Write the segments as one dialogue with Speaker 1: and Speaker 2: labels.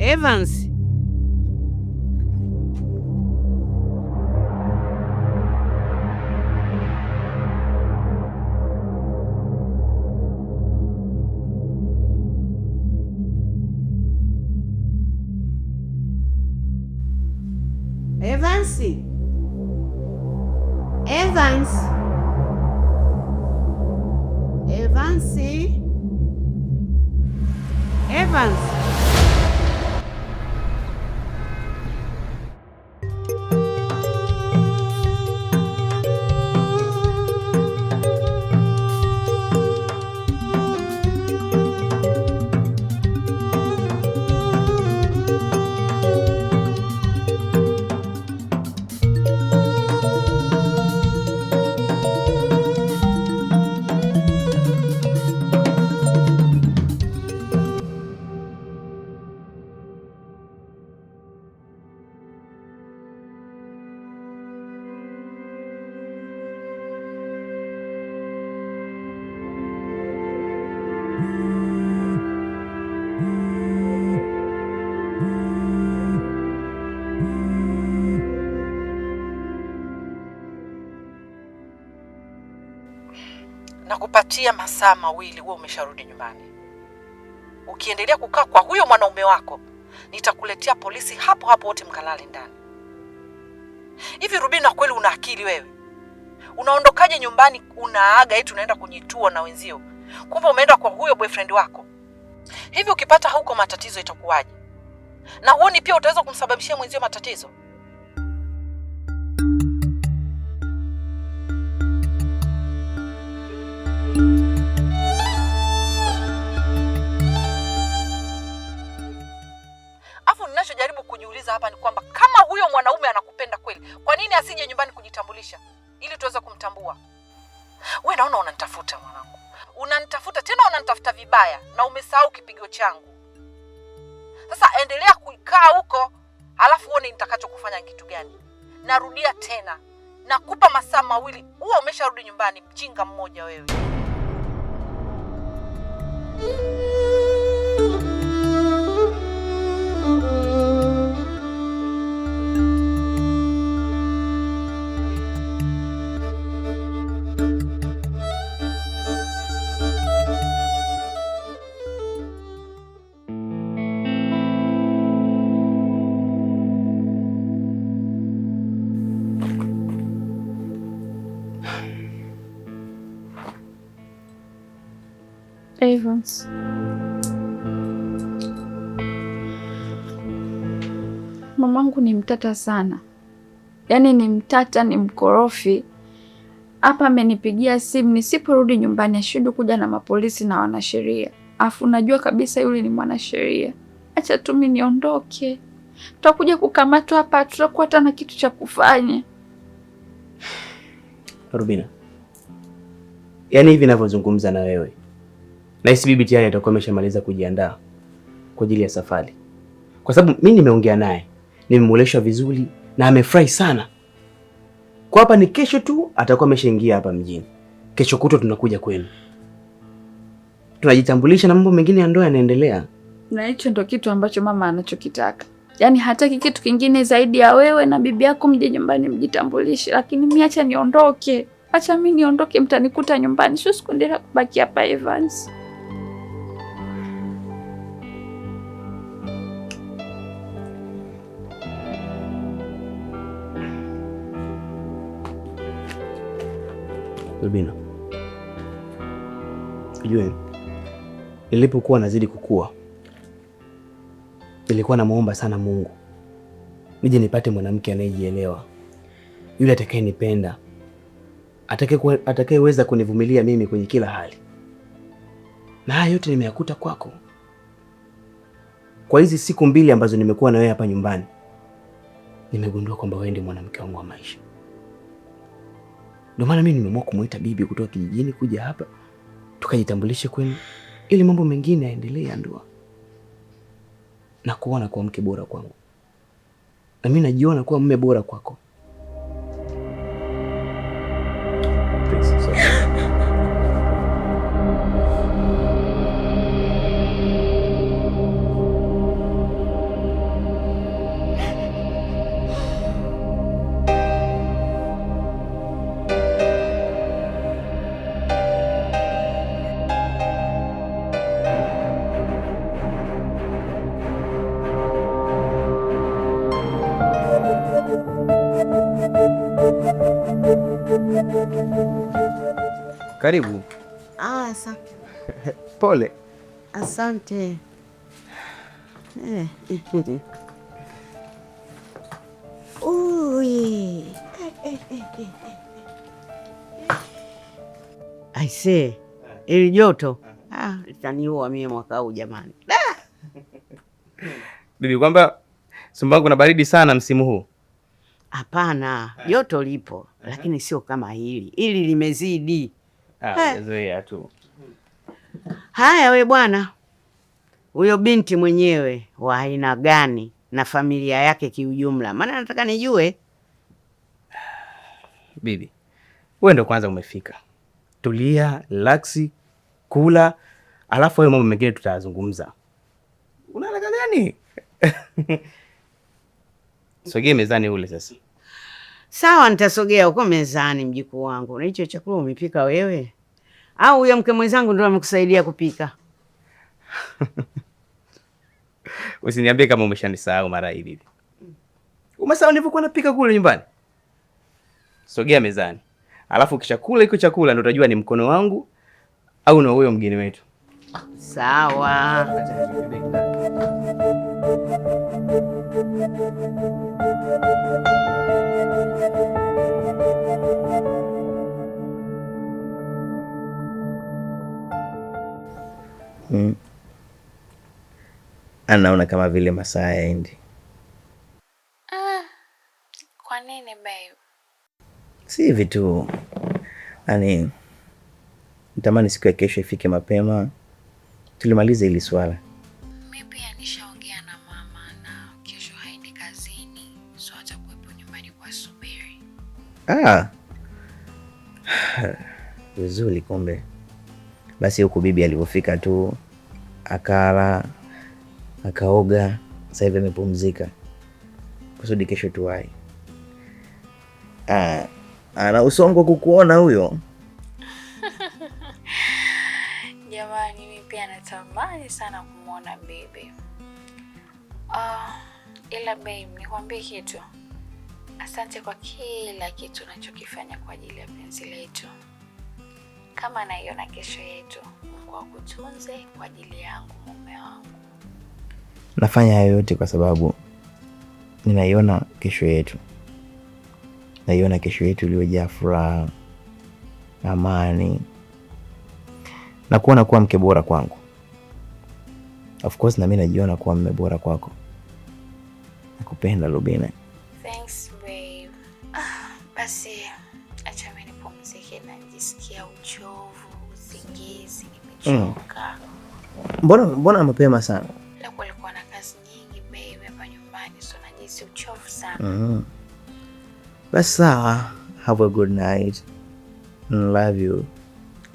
Speaker 1: Evans. Evans. Evans. Evans. Evans.
Speaker 2: Nakupatia masaa 2 wewe umesharudi nyumbani. Ukiendelea kukaa kwa huyo mwanaume wako, nitakuletea polisi hapo hapo wote mkalale ndani. Hivi Rubina, kweli una akili wewe? Unaondokaje nyumbani unaaga eti unaenda kujitua na wenzio? Kumbe umeenda kwa huyo boyfriend wako. Hivi ukipata huko matatizo itakuwaje? Na huoni pia utaweza kumsababishia mwenzio matatizo? Ninachojaribu kujiuliza hapa ni kwamba kama huyo mwanaume anakupenda kweli, kwa nini asije nyumbani kujitambulisha ili tuweze kumtambua? Wewe naona unanitafuta mwanangu. Unanitafuta tena, unanitafuta vibaya na umesahau kipigo changu. Sasa endelea kuikaa huko, alafu uone nitakachokufanya kitu gani. Narudia tena, nakupa masaa 2 uwe umesharudi nyumbani, mjinga mmoja wewe.
Speaker 3: Evans. Mamangu ni mtata sana. Yaani ni mtata, ni mkorofi. Hapa amenipigia simu nisiporudi nyumbani ashindwe kuja na mapolisi na wanasheria. Afu najua kabisa yule ni mwanasheria. Acha tu mimi niondoke. Tutakuja kukamatwa hapa, tutakuwa hata na kitu cha kufanya.
Speaker 4: Rubina. Yaani hivi ninavyozungumza na wewe, nahisi bibi tayari atakuwa ameshamaliza kujiandaa kwa ajili ya safari. Kwa sababu mimi nimeongea naye, nimemuelesha vizuri na amefurahi sana. Kwa hapa ni kesho tu atakuwa ameshaingia hapa mjini. Kesho kutwa tunakuja kwenu. Tunajitambulisha na mambo mengine ya ndoa yanaendelea.
Speaker 3: Na hicho ndo kitu ambacho mama anachokitaka. Yaani hataki kitu kingine zaidi ya wewe na bibi yako mje nyumbani mjitambulishe, lakini mimi acha niondoke. Acha mimi niondoke, mtanikuta nyumbani. Sio sikuendelea kubaki hapa Evans.
Speaker 4: Rubina, ujue nilipokuwa nazidi kukua, nilikuwa namuomba sana Mungu nije nipate mwanamke anayejielewa, yule atakayenipenda, atakayeweza kunivumilia mimi kwenye kila hali. Na haya yote nimeyakuta kwako. Kwa hizi siku 2 ambazo nimekuwa na wewe hapa nyumbani, nimegundua kwamba wewe ndiye mwanamke wangu wa maisha. Ndio maana mimi nimeamua kumuita bibi kutoka kijijini kuja hapa tukajitambulishe kwenu ili mambo mengine yaendelee ya ndoa. Na kuona kuwa mke bora kwangu. Na mimi najiona kuwa mume bora kwako. Karibu. Pole.
Speaker 1: Asante. Ui. Aisee, ili joto litaniua mimi mwaka huu jamani.
Speaker 4: Bibi, kwamba Sumbawanga kuna baridi sana msimu huu?
Speaker 1: Hapana, joto lipo, lakini sio kama hili. Hili limezidi.
Speaker 4: Zoea tu.
Speaker 1: Haya we bwana, huyo binti mwenyewe wa aina gani na familia yake kiujumla? Maana nataka nijue.
Speaker 4: Bibi, wewe ndo kwanza umefika. Tulia, relax, kula, alafu hayo mambo mengine tutayazungumza. Una haraka gani? Sogea mezani ule sasa.
Speaker 1: Sawa, nitasogea huko mezani mjukuu wangu. Na hicho chakula umepika wewe? Au huyo mke mwenzangu ndio amekusaidia kupika?
Speaker 4: Usiniambie kama umeshanisahau mara hii bibi. Umesahau nilivyokuwa napika kule nyumbani? Sogea mezani. Alafu kishakula iko chakula ndio utajua ni mkono wangu au na huyo mgeni wetu.
Speaker 1: Sawa.
Speaker 5: Anaona kama vile masaa yaendi.
Speaker 3: Kwa nini babe?
Speaker 5: Si hivi tu. Yaani nitamani siku ya kesho ifike mapema tulimalize hili swala.
Speaker 3: Mimi pia nishaongea na mama na kesho haendi kazini. So atakuwepo nyumbani kwa subiri.
Speaker 5: Vizuri kumbe. Basi huku bibi alipofika tu akala, akaoga, sasa hivi amepumzika. Kusudi kesho tuwai. Ana usongo kukuona huyo.
Speaker 3: Jamani, mimi pia natamani sana kumuona bibi. Ila babe, nikwambie kitu. Asante kwa kila kitu unachokifanya kwa ajili ya penzi letu. Kama naiona kesho yetu, Mungu akutunze kwa ajili yangu, mume wangu.
Speaker 5: Nafanya hayo yote kwa sababu ninaiona kesho yetu. Naiona kesho yetu iliyojaa furaha, amani, na kuona kuwa mke bora kwangu. Of course na mimi najiona kuwa mume bora kwako. Nakupenda Rubina.
Speaker 3: Thanks babe. Basi acha mimi nipumzike, na nijisikia uchovu, usingizi, nimechoka.
Speaker 5: Mbona mapema sana?
Speaker 3: Leo kulikuwa na kazi nyingi babe hapa nyumbani, so najisi uchovu sana.
Speaker 5: Basi sawa. Have a good night. Love you.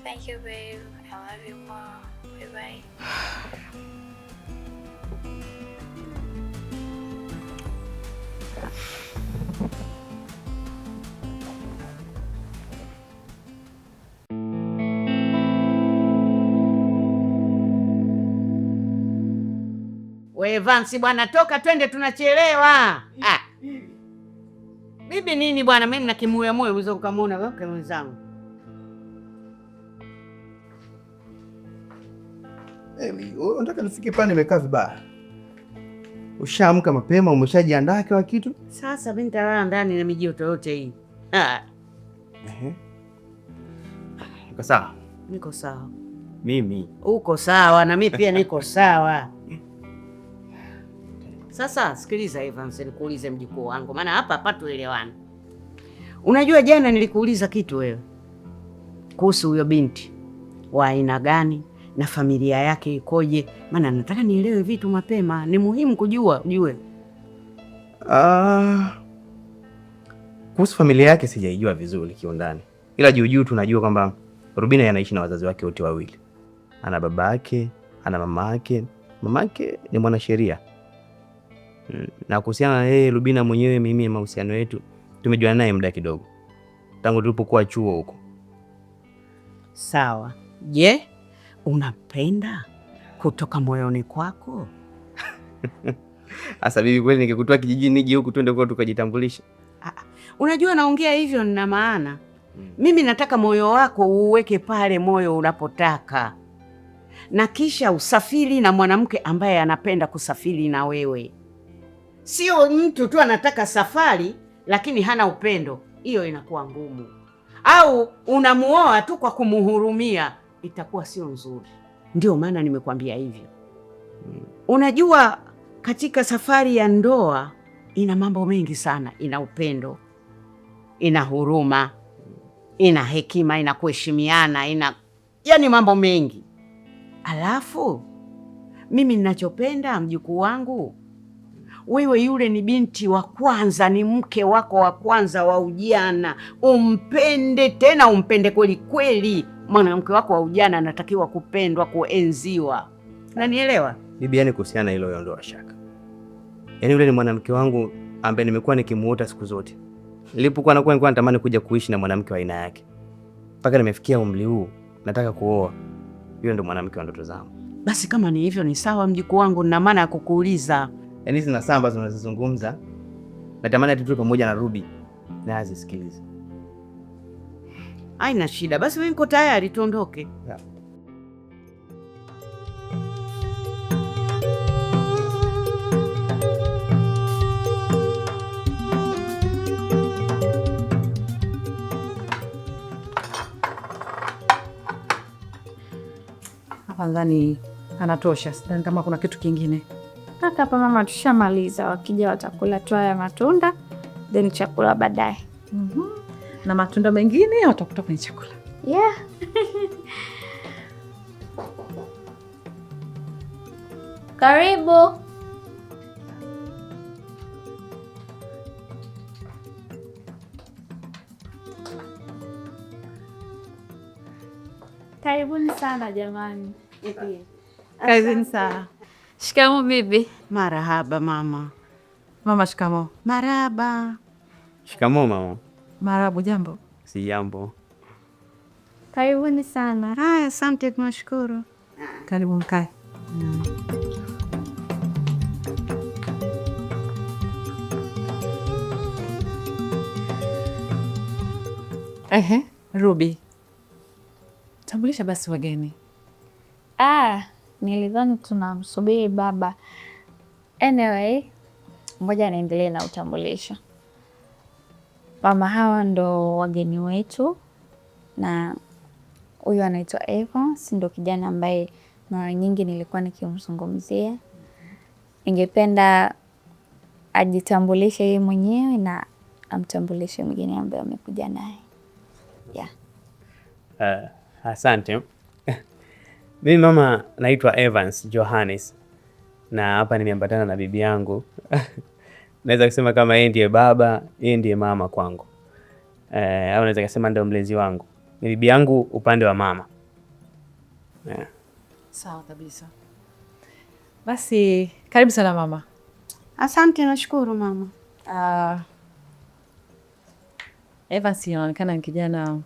Speaker 3: Thank you babe. I love you more. Bye bye.
Speaker 1: We Vansi bwana, toka twende tunachelewa. Bibi nini bwana, mimi nakimuya moyo uweze kukamona wake mwenzangu.
Speaker 4: Unataka nifike pale nimekaa vibaya? Ushaamka mapema, umeshajiandaa kwa kitu?
Speaker 1: Sasa mimi nitalala ndani na mijioto yote hii.
Speaker 4: Niko sawa?
Speaker 1: Niko sawa.
Speaker 4: Mimi.
Speaker 1: Uko sawa na mimi pia niko sawa. Sasa sikiliza Evans, nikuulize mjukuu wangu, maana hapa tuelewane. Unajua jana nilikuuliza kitu wewe kuhusu huyo binti wa aina gani na familia yake ikoje, maana nataka nielewe vitu mapema, ni muhimu kujua ujue.
Speaker 4: Kuhusu familia yake sijaijua vizuri kiundani, ila juu tunajua kwamba Rubina anaishi na wazazi wake wote wawili. Ana baba yake, ana mama yake. Mama yake ni mwanasheria. Na kuhusiana na yeye Rubina mwenyewe, mimi mahusiano yetu tumejuana naye muda kidogo, tangu tulipokuwa chuo huko.
Speaker 1: Sawa. Je, unapenda kutoka moyoni kwako?
Speaker 4: Asa bibi, kweli ningekutoa kijijini nije huku twende kwa tukajitambulisha?
Speaker 1: Unajua naongea hivyo nina maana. Mimi nataka moyo wako uweke pale moyo unapotaka, na kisha usafiri na mwanamke ambaye anapenda kusafiri na wewe. Sio mtu tu anataka safari lakini hana upendo, hiyo inakuwa ngumu. Au unamuoa tu kwa kumuhurumia, itakuwa sio nzuri. Ndio maana nimekwambia hivyo. Unajua, katika safari ya ndoa ina mambo mengi sana. Ina upendo, ina huruma, ina hekima, ina kuheshimiana, yaani mambo mengi. Alafu mimi ninachopenda, mjukuu wangu, wewe yule ni binti wa kwanza, ni mke wako wa kwanza wa ujana. Umpende, tena umpende kweli kweli. Mwanamke wako wa ujana anatakiwa kupendwa, kuenziwa. Unanielewa?
Speaker 4: Bibi, yani kuhusiana na hilo ondoa shaka. Yaani yule ni mwanamke wangu ambaye nimekuwa nikimuota siku zote. Nilipokuwa nilikuwa natamani kuja kuishi na mwanamke wa aina yake. Mpaka nimefikia umri huu, nataka kuoa. Yule ndo mwanamke wa ndoto zangu.
Speaker 1: Basi kama ni hivyo ni sawa mjukuu wangu, na maana ya kukuuliza.
Speaker 4: Yaani zina saa ambazo unazizungumza, natamani atutoe pamoja na Ruby na azisikilize.
Speaker 1: Haina shida. Basi mimi niko tayari, tuondoke.
Speaker 4: Yeah.
Speaker 2: Hapa ndani anatosha. Sidhani kama kuna kitu kingine.
Speaker 3: Hapa mama, tushamaliza. Wakija watakula tu haya matunda, then chakula baadaye.
Speaker 2: Na matunda mengine watakuta kwenye chakula.
Speaker 3: Yeah. Karibu. Karibuni sana jamani.
Speaker 2: Karibuni sana.
Speaker 3: Shikamoo bibi.
Speaker 1: Marahaba mama.
Speaker 2: Mama, shikamoo.
Speaker 1: Marahaba.
Speaker 4: Shikamoo mama.
Speaker 2: Marabu, jambo.
Speaker 4: Si jambo.
Speaker 3: Karibuni sana.
Speaker 1: Haya, asante, tunashukuru.
Speaker 2: Karibu mkae. Ruby. Tambulisha basi wageni.
Speaker 3: Nilidhani tunamsubiri baba. Anyway, ngoja niendelee na utambulisho. Mama, hawa ndo wageni wetu, na huyu anaitwa Evans, ndo kijana ambaye mara nyingi nilikuwa nikimzungumzia. Ningependa ajitambulishe yeye mwenyewe na amtambulishe mgeni ambaye amekuja naye. Yeah.
Speaker 4: Asante. Mimi mama naitwa Evans Johannes, na hapa nimeambatana na bibi yangu. Naweza kusema kama yeye ndiye baba, yeye ndiye mama kwangu. Au naweza kusema ndio mlezi wangu. Ni bibi yangu upande wa mama. Yeah.
Speaker 2: Sawa kabisa. Basi karibu sana mama.
Speaker 1: Asante, nashukuru mama.
Speaker 2: Evans anaonekana ni kijana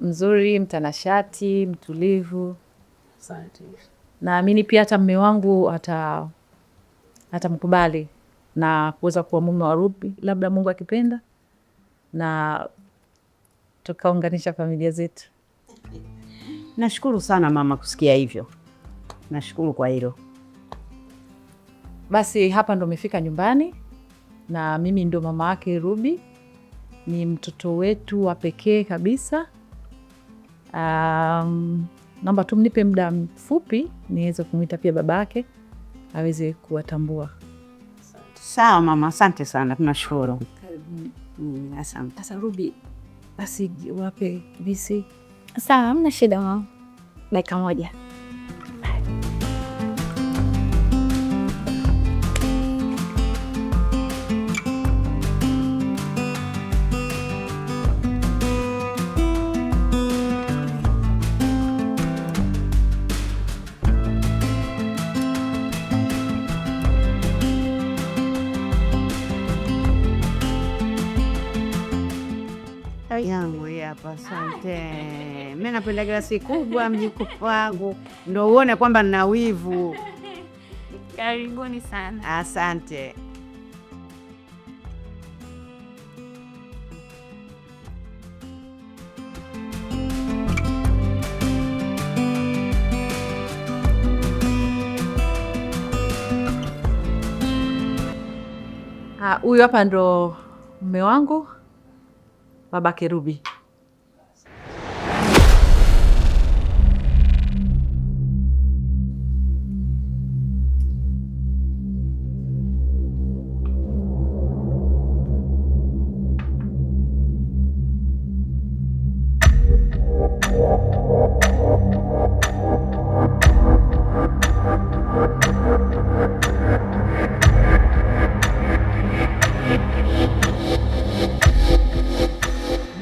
Speaker 2: mzuri, mtanashati, mtulivu.
Speaker 4: Asante.
Speaker 2: Naamini pia hata mume wangu atamkubali na kuweza kuwa mume wa Ruby, labda Mungu akipenda, na tukaunganisha familia zetu.
Speaker 1: Nashukuru sana mama kusikia hivyo. Nashukuru kwa hilo.
Speaker 2: Basi hapa ndo umefika nyumbani, na mimi ndo mama yake Ruby. Ni mtoto wetu wa pekee kabisa. Naomba tu mnipe muda mfupi niweze kumwita pia babake aweze kuwatambua.
Speaker 1: Sawa mama, asante sana, tunashukuru. Asante.
Speaker 2: Sasa Ruby, basi wape visi.
Speaker 3: Sawa, hamna shida mama. Dakika moja.
Speaker 1: Yangu hapa, asante. Mimi napenda glasi kubwa mjukuu wangu, ndio uone kwamba nina wivu.
Speaker 3: Karibuni sana.
Speaker 1: Asante.
Speaker 2: Huyu hapa ndo mume wangu, babake Ruby.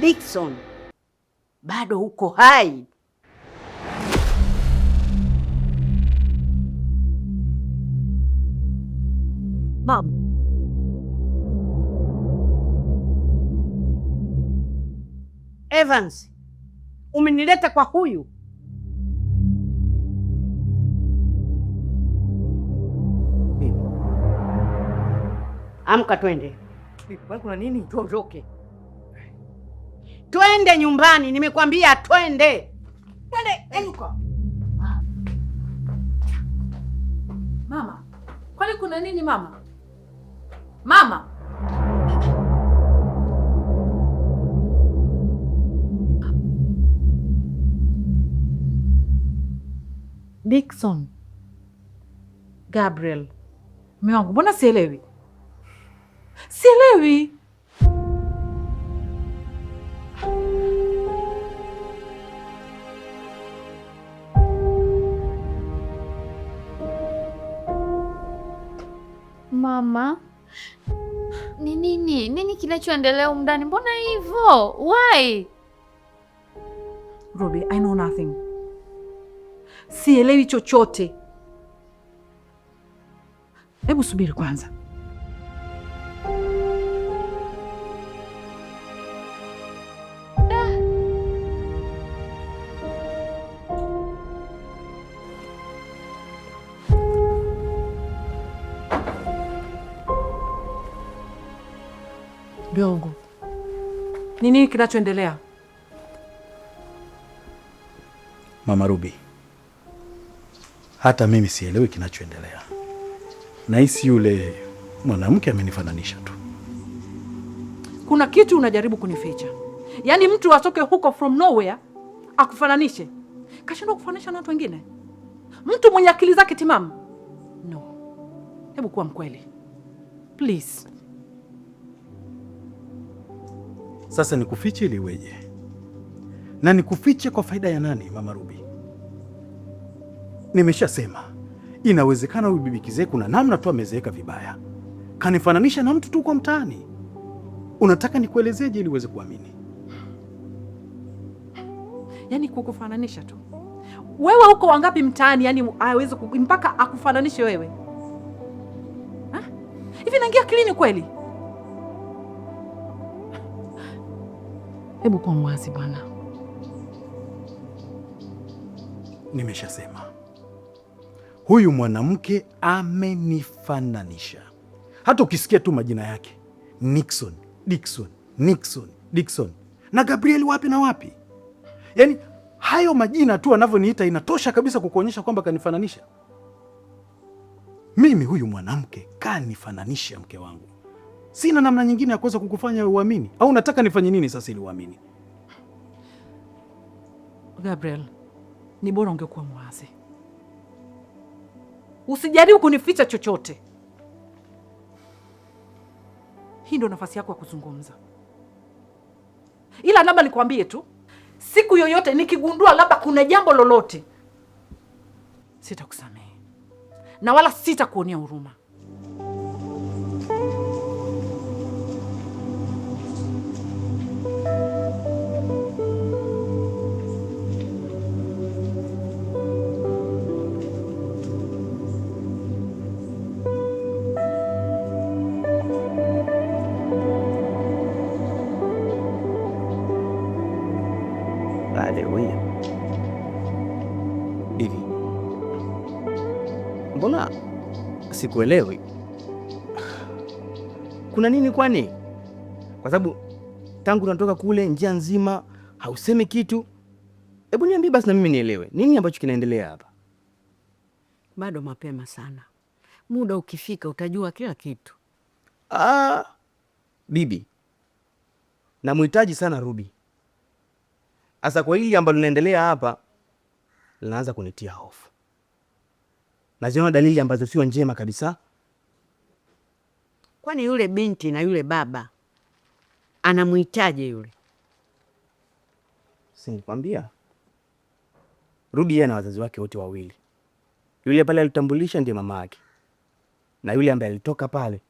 Speaker 1: Dickson, bado uko hai?
Speaker 2: Mama,
Speaker 1: Evans, umenileta kwa huyu? Amka twende.
Speaker 4: Kuna nini?
Speaker 1: Tuondoke. Twende nyumbani, nimekwambia twende. Twende, enuka.
Speaker 2: mama, kwani kuna nini mama? Mama. Dickson. Gabriel. Mume wangu, mbona sielewi? Sielewi.
Speaker 3: Mama, ni nini kinachoendelea huko ndani? Mbona hivyo? Why?
Speaker 2: Ruby, I know nothing. Sielewi chochote. Hebu subiri kwanza. Dongo, nini kinachoendelea?
Speaker 6: Mama Ruby, hata mimi sielewi kinachoendelea. Nahisi yule mwanamke amenifananisha tu.
Speaker 2: Kuna kitu unajaribu kunificha. Yaani mtu atoke huko from nowhere akufananishe. Kashindwa kufananisha na watu wengine. Mtu mwenye akili zake timamu. No. Hebu kuwa mkweli. Please.
Speaker 6: Sasa nikufiche ili weje? Na nikufiche kwa faida ya nani, Mama Ruby? Nimeshasema inawezekana huyu bibi Kizee kuna namna tu amezeeka vibaya, kanifananisha na mtu tu kwa mtaani. Unataka nikuelezeje ili uweze kuamini?
Speaker 2: Yaani kukufananisha tu. Wewe uko wangapi mtaani yani hawezi mpaka akufananishe wewe? Ha? Hivi naingia akilini kweli? Hebu kwa mwazi bwana.
Speaker 6: Nimeshasema huyu mwanamke amenifananisha. Hata ukisikia tu majina yake Nixon, Dickson, Nixon, Dickson na Gabriel wapi na wapi, yaani hayo majina tu anavyoniita inatosha kabisa kukuonyesha kwamba kanifananisha mimi. Huyu mwanamke kanifananisha mke wangu. Sina namna nyingine ya kuweza kukufanya uamini. Au unataka nifanye nini sasa ili uamini?
Speaker 2: Gabriel, ni bora ungekuwa mwazi. Usijaribu kunificha chochote. Hii ndio nafasi yako ya kuzungumza. Ila labda nikwambie tu, siku yoyote nikigundua labda kuna jambo lolote, sitakusamehe na wala sitakuonea huruma.
Speaker 4: Hivi mbona sikuelewi? Kuna nini kwani? Kwa sababu tangu natoka kule njia nzima hausemi kitu. Hebu niambie basi na mimi nielewe nini ambacho kinaendelea hapa.
Speaker 1: Bado mapema sana, muda ukifika utajua kila kitu.
Speaker 4: Bibi, namhitaji sana Ruby. Asa kwa hili ambalo linaendelea hapa linaanza kunitia hofu. Naziona dalili ambazo sio njema kabisa.
Speaker 1: Kwani yule binti na yule baba anamhitaji yule?
Speaker 4: Sinikwambia. Ruby yeye na wazazi wake wote wawili. Yule pale alitambulisha ndiye mama yake, na yule ambaye alitoka pale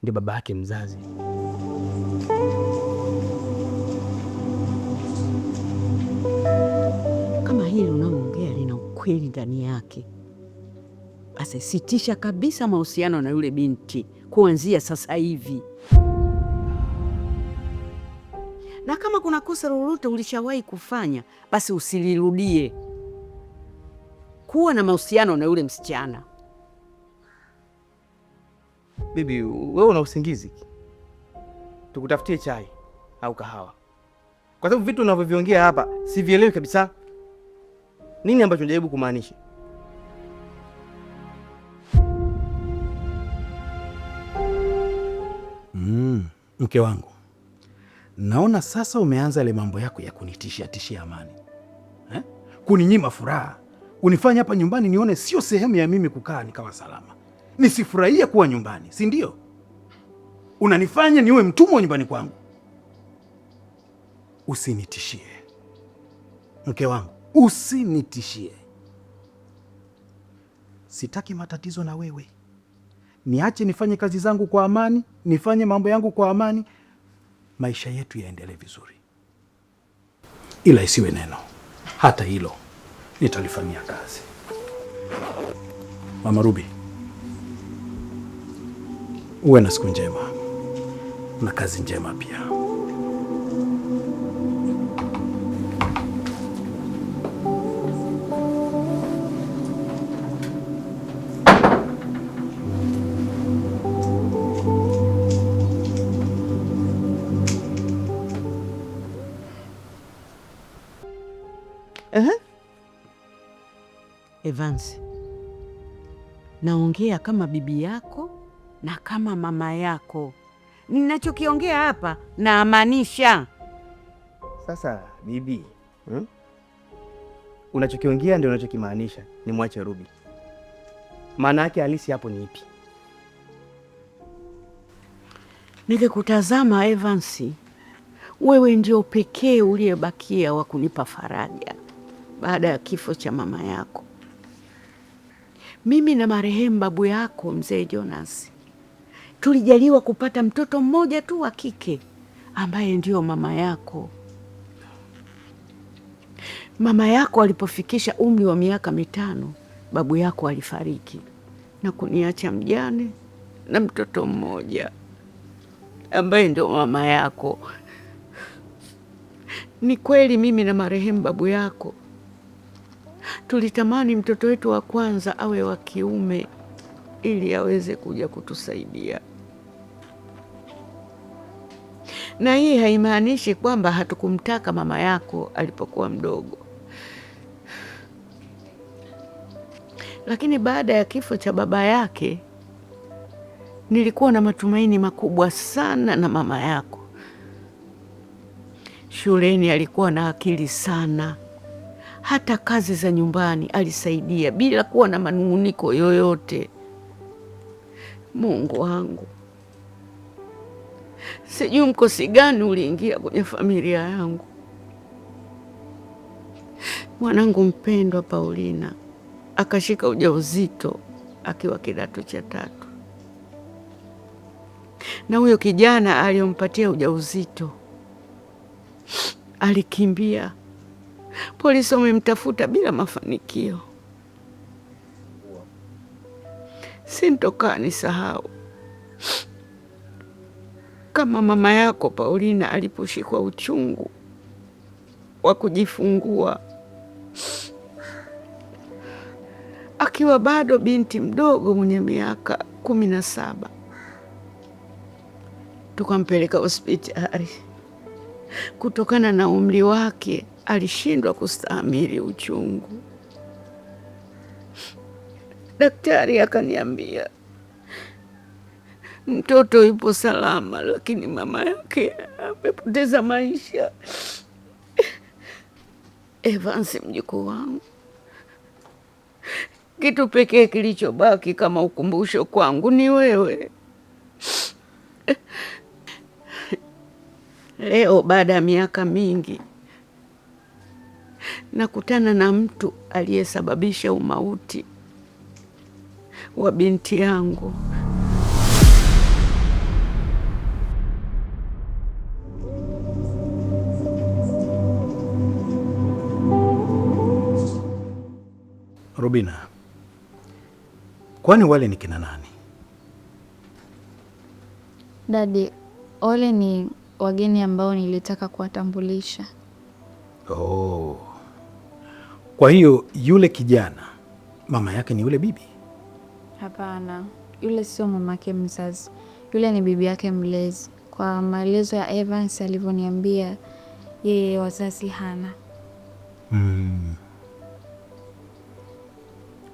Speaker 4: ndiye baba yake mzazi.
Speaker 1: Kama hili unaoongea lina ukweli ndani yake, basi sitisha kabisa mahusiano na yule binti kuanzia sasa hivi. Na kama kuna kosa lolote ulishawahi kufanya, basi usilirudie. Kuwa na mahusiano na yule msichana.
Speaker 4: Bibi, wewe una usingizi? Tukutafutie chai au kahawa? Kwa sababu vitu unavyoviongea hapa sivielewi kabisa. Nini ambacho unajaribu kumaanisha?
Speaker 6: Mke wangu, naona sasa umeanza ile mambo yako ya kunitishia tishia Amani, kuninyima furaha, unifanya hapa nyumbani nione sio sehemu ya mimi kukaa nikawa salama, nisifurahie kuwa nyumbani, si ndio? Unanifanya niwe mtumwa nyumbani kwangu. Usinitishie mke wangu, usinitishie. Sitaki matatizo na wewe. Niache nifanye kazi zangu kwa amani, nifanye mambo yangu kwa amani, maisha yetu yaendelee vizuri. Ila isiwe neno, hata hilo nitalifanyia kazi. Mama Ruby, uwe na siku njema na kazi njema pia.
Speaker 1: Evans, naongea kama bibi yako na kama mama yako. Ninachokiongea hapa naamanisha.
Speaker 4: Sasa bibi, unachokiongea ndio unachokimaanisha. Ni mwache Ruby. Maana yake halisi hapo ni ipi?
Speaker 1: Nilikutazama Evans, wewe ndio pekee uliyebakia wa kunipa faraja baada ya kifo cha mama yako. Mimi na marehemu babu yako mzee Jonas tulijaliwa kupata mtoto mmoja tu wa kike ambaye ndio mama yako. Mama yako alipofikisha umri wa miaka 5, babu yako alifariki na kuniacha mjane na mtoto mmoja ambaye ndio mama yako. Ni kweli mimi na marehemu babu yako tulitamani mtoto wetu wa kwanza awe wa kiume ili aweze kuja kutusaidia. Na hii haimaanishi kwamba hatukumtaka mama yako alipokuwa mdogo. Lakini baada ya kifo cha baba yake, nilikuwa na matumaini makubwa sana na mama yako. Shuleni alikuwa na akili sana. Hata kazi za nyumbani alisaidia bila kuwa na manung'uniko yoyote. Mungu wangu, sijui mkosi gani uliingia kwenye familia yangu. Mwanangu mpendwa Paulina akashika ujauzito akiwa kidato cha 3. Na huyo kijana aliyompatia ujauzito alikimbia. Polisi wamemtafuta bila mafanikio. Sintokaa nisahau kama mama yako Paulina aliposhikwa uchungu wa kujifungua akiwa bado binti mdogo mwenye miaka 17. Tukampeleka hospitali. Kutokana na umri wake alishindwa kustahimili uchungu. Daktari akaniambia mtoto yupo salama, lakini mama yake amepoteza maisha. Evans, mjukuu wangu, kitu pekee kilichobaki kama ukumbusho kwangu ni wewe. Leo baada ya miaka mingi nakutana na mtu aliyesababisha umauti wa binti yangu.
Speaker 6: Rubina, kwani wale ni kina nani?
Speaker 3: Dadi, wale ni wageni ambao nilitaka kuwatambulisha.
Speaker 6: Oh. Kwa hiyo yule kijana mama yake ni yule bibi?
Speaker 3: Hapana, yule sio mamake mzazi. Yule ni bibi yake mlezi. Kwa maelezo ya Evans alivyoniambia, yeye wazazi hana.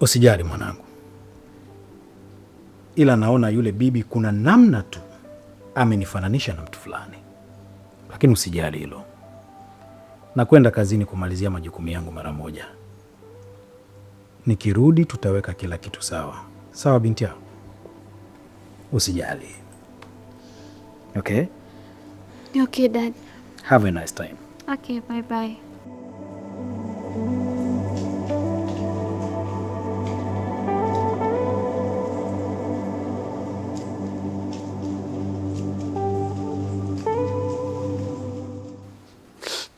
Speaker 6: Usijali mwanangu, ila naona yule bibi kuna namna tu amenifananisha na mtu fulani, lakini usijali hilo. Nakwenda kazini kumalizia majukumu yangu mara moja. Nikirudi tutaweka kila kitu sawa. Sawa binti yangu? Usijali. Okay?
Speaker 3: Okay, Dad.
Speaker 6: Have a nice time.
Speaker 3: Okay, bye bye.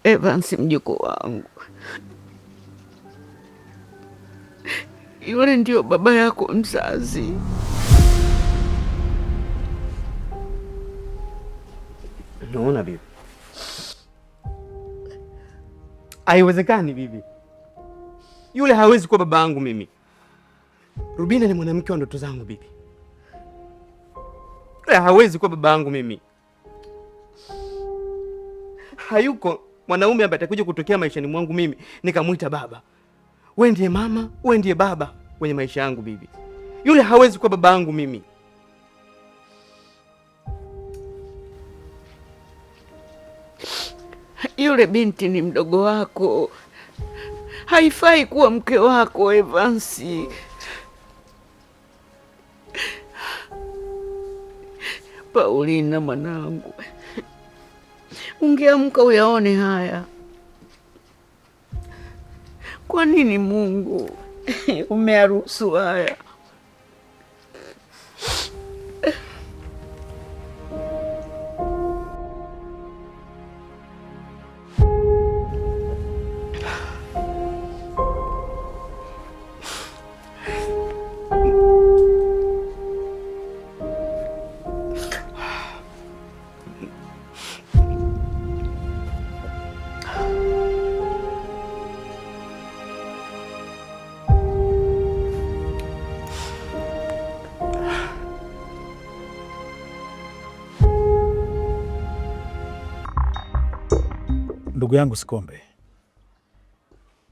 Speaker 1: Evans, mjukuu wangu, yule ndio baba yako mzazi.
Speaker 4: Unaona bibi? Haiwezekani bibi. Yule hawezi kuwa baba yangu mimi. Rubina ni mwanamke wa ndoto zangu bibi. Yule hawezi kuwa baba yangu mimi. Hayuko mwanaume ambaye atakuja kutokea maishani mwangu mimi nikamuita baba. Wewe ndiye mama, wewe ndiye baba kwenye maisha yangu bibi. Yule hawezi kuwa baba yangu mimi.
Speaker 1: Yule binti ni mdogo wako, haifai kuwa mke wako Evans. Paulina mwanangu, ungeamka uyaone haya. Kwa nini Mungu umeruhusu haya?
Speaker 6: Ndugu yangu Sikombe,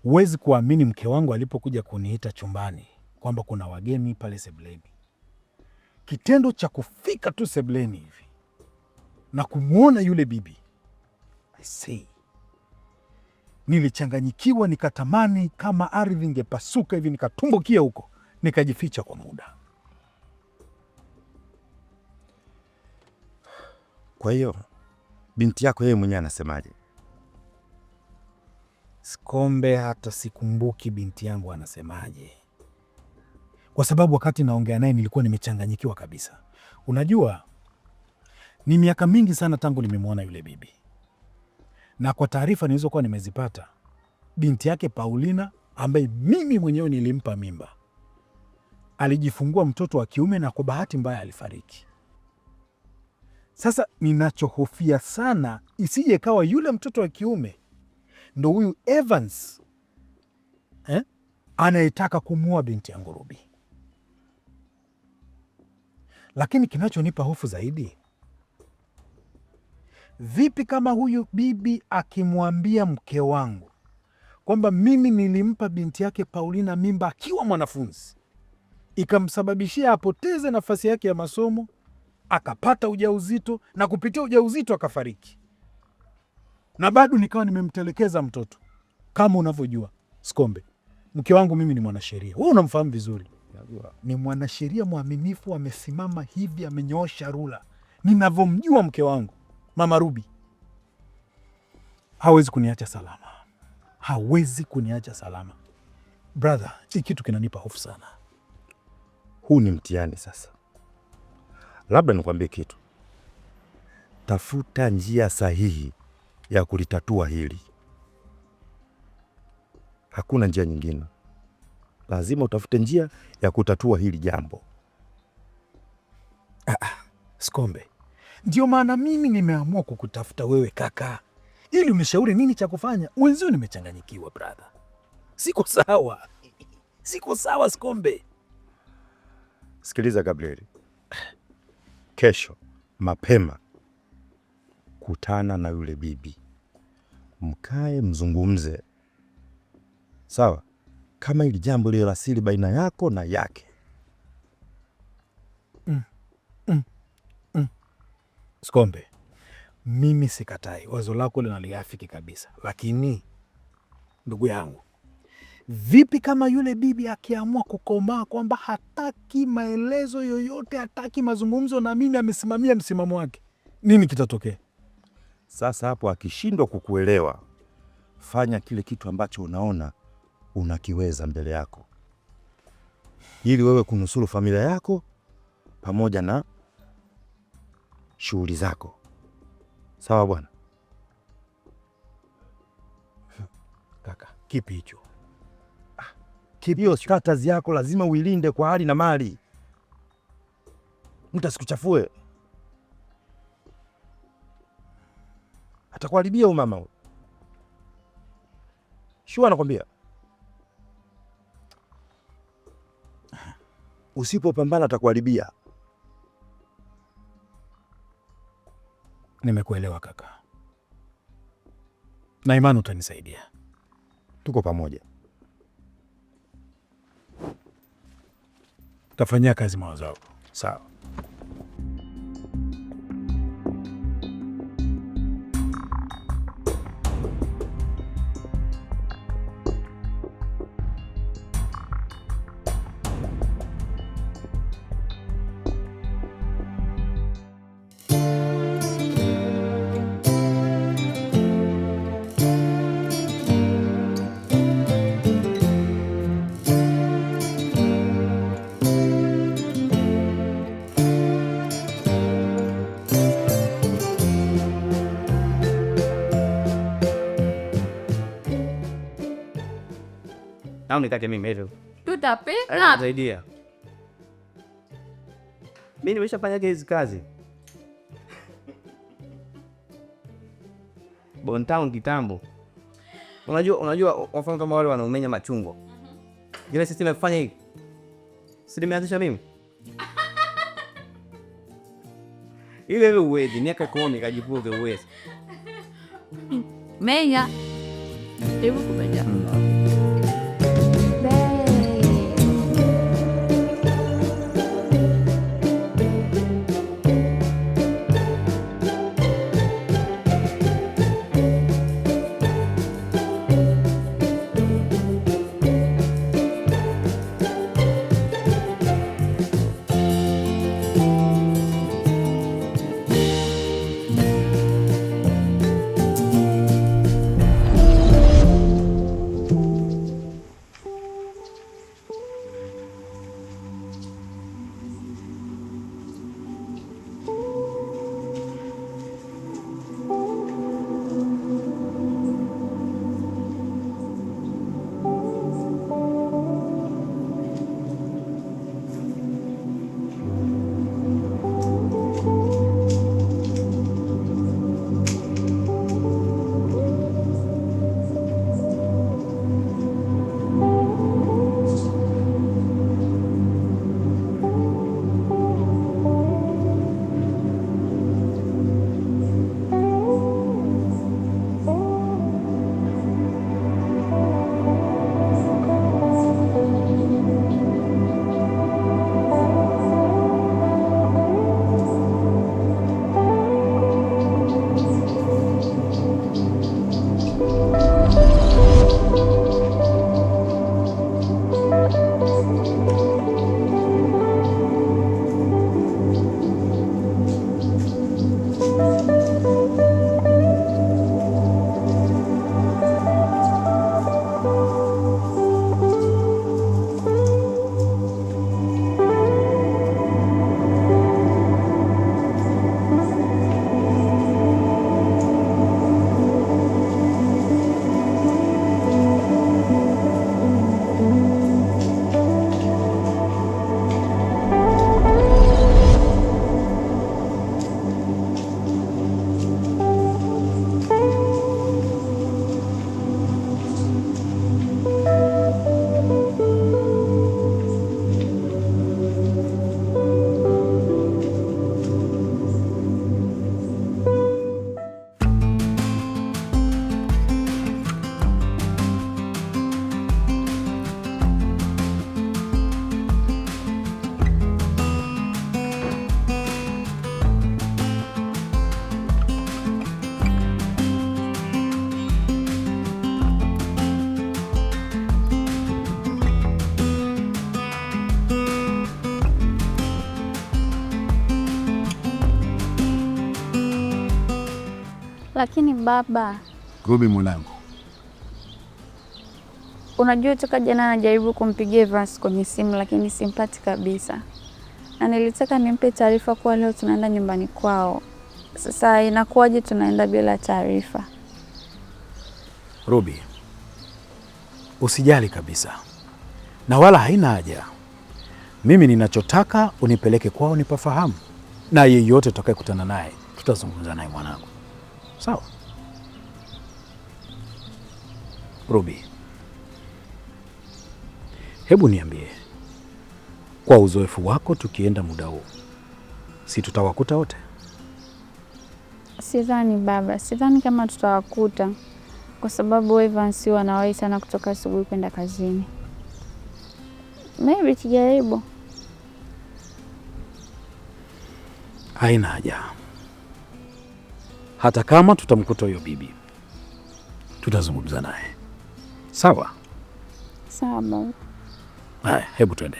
Speaker 6: huwezi kuamini mke wangu alipokuja kuniita chumbani kwamba kuna wageni pale sebuleni. Kitendo cha kufika tu sebuleni hivi na kumwona yule bibi, I say, nilichanganyikiwa, nikatamani kama ardhi ingepasuka hivi nikatumbukia huko, nikajificha kwa muda.
Speaker 7: Kwa hiyo binti yako yeye mwenyewe anasemaje?
Speaker 6: Sikombe, hata sikumbuki binti yangu anasemaje, kwa sababu wakati naongea naye nilikuwa nimechanganyikiwa kabisa. Unajua, ni miaka mingi sana tangu nimemwona yule bibi, na kwa taarifa nilizokuwa nimezipata, binti yake Paulina ambaye mimi mwenyewe nilimpa mimba alijifungua mtoto wa kiume na kwa bahati mbaya alifariki. Sasa ninachohofia sana isije kawa yule mtoto wa kiume ndo huyu Evans anayetaka kumuoa binti yangu Ruby. Lakini kinachonipa hofu zaidi, vipi kama huyu bibi akimwambia mke wangu kwamba mimi nilimpa binti yake Paulina mimba akiwa mwanafunzi, ikamsababishia apoteze nafasi yake ya masomo akapata ujauzito na kupitia ujauzito akafariki, na bado nikawa nimemtelekeza mtoto. Kama unavyojua Skombe, mke wangu mimi ni mwanasheria, wewe unamfahamu vizuri. Ni mwanasheria mwaminifu, amesimama hivi, amenyoosha rula. Ninavyomjua mke wangu Mama Ruby, hawezi kuniacha salama, hawezi kuniacha salama. Brother, hii kitu kinanipa hofu sana.
Speaker 7: Huu ni mtihani sasa. Labda nikwambie kitu, tafuta njia sahihi ya kulitatua hili. Hakuna njia nyingine, lazima utafute njia ya kutatua hili jambo.
Speaker 6: Skombe, ndio maana mimi nimeamua kukutafuta wewe kaka, ili unishauri nini cha kufanya. Mwenzio nimechanganyikiwa brother, siko sawa, siko sawa Skombe.
Speaker 7: Sikiliza Gabriel, kesho mapema kutana na yule bibi, mkae mzungumze, sawa? Kama ili jambo lile la siri baina yako na yake.
Speaker 6: Skombe, mimi sikatai wazo lako linaliafiki kabisa, lakini ndugu yangu, vipi kama yule bibi akiamua kukomaa kwamba hataki maelezo yoyote, hataki mazungumzo na mimi, amesimamia msimamo wake, nini kitatokea?
Speaker 7: Sasa hapo akishindwa kukuelewa, fanya kile kitu ambacho unaona unakiweza mbele yako, ili wewe kunusuru familia yako pamoja na shughuli zako. Sawa bwana?
Speaker 6: Kaka, kipi hicho?
Speaker 7: Hiyo status yako lazima uilinde kwa hali na mali. Mtu asikuchafue, atakuharibia huyu mama. Shua anakwambia, usipopambana atakuharibia.
Speaker 6: Nimekuelewa kaka, na imani utanisaidia.
Speaker 7: Tuko pamoja.
Speaker 6: Tafanyia kazi mawazo yako.
Speaker 7: Sawa.
Speaker 4: Au nikate mimi hivyo?
Speaker 3: Tutapika.
Speaker 4: Saidia. Mimi nimeshafanya hizi kazi Bontown kitambo. Unajua wafanya kama wale wanaumenya machungwa. Ile system imefanya hivi. Si nimeanzisha mimi? Ile uwezi miaka 10 nikajifunza uwezi.
Speaker 3: Menya. Hebu kubaja. Lakini baba,
Speaker 6: Ruby mwanangu,
Speaker 3: unajua toka jana najaribu kumpigia Evans kwenye simu lakini simpati kabisa. Na nilitaka nimpe taarifa kuwa leo tunaenda nyumbani kwao. Sasa inakuwaje tunaenda bila taarifa?
Speaker 6: Ruby, usijali kabisa, na wala haina haja. Mimi ninachotaka unipeleke kwao nipafahamu, na yeyote utakayekutana naye tutazungumza naye mwanangu, sawa? Ruby, hebu niambie, kwa uzoefu wako, tukienda muda huu, si tutawakuta wote?
Speaker 3: Sidhani baba, sidhani kama tutawakuta kwa sababu Evans wanawahi sana kutoka asubuhi kwenda kazini. Maybe tujaribu.
Speaker 6: Haina haja. Hata kama tutamkuta huyo bibi, tutazungumza naye, sawa?
Speaker 3: Sawa baba.
Speaker 6: Haya, hebu twende.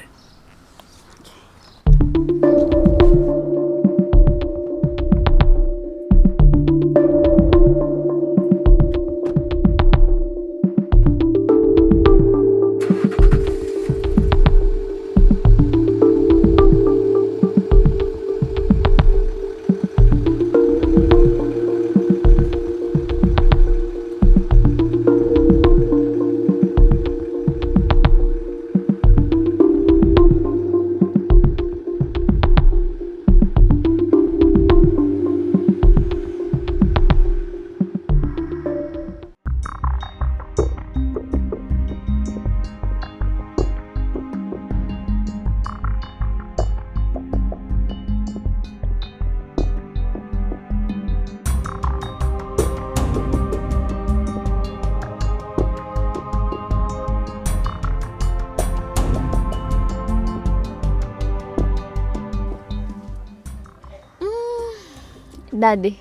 Speaker 3: Daddy,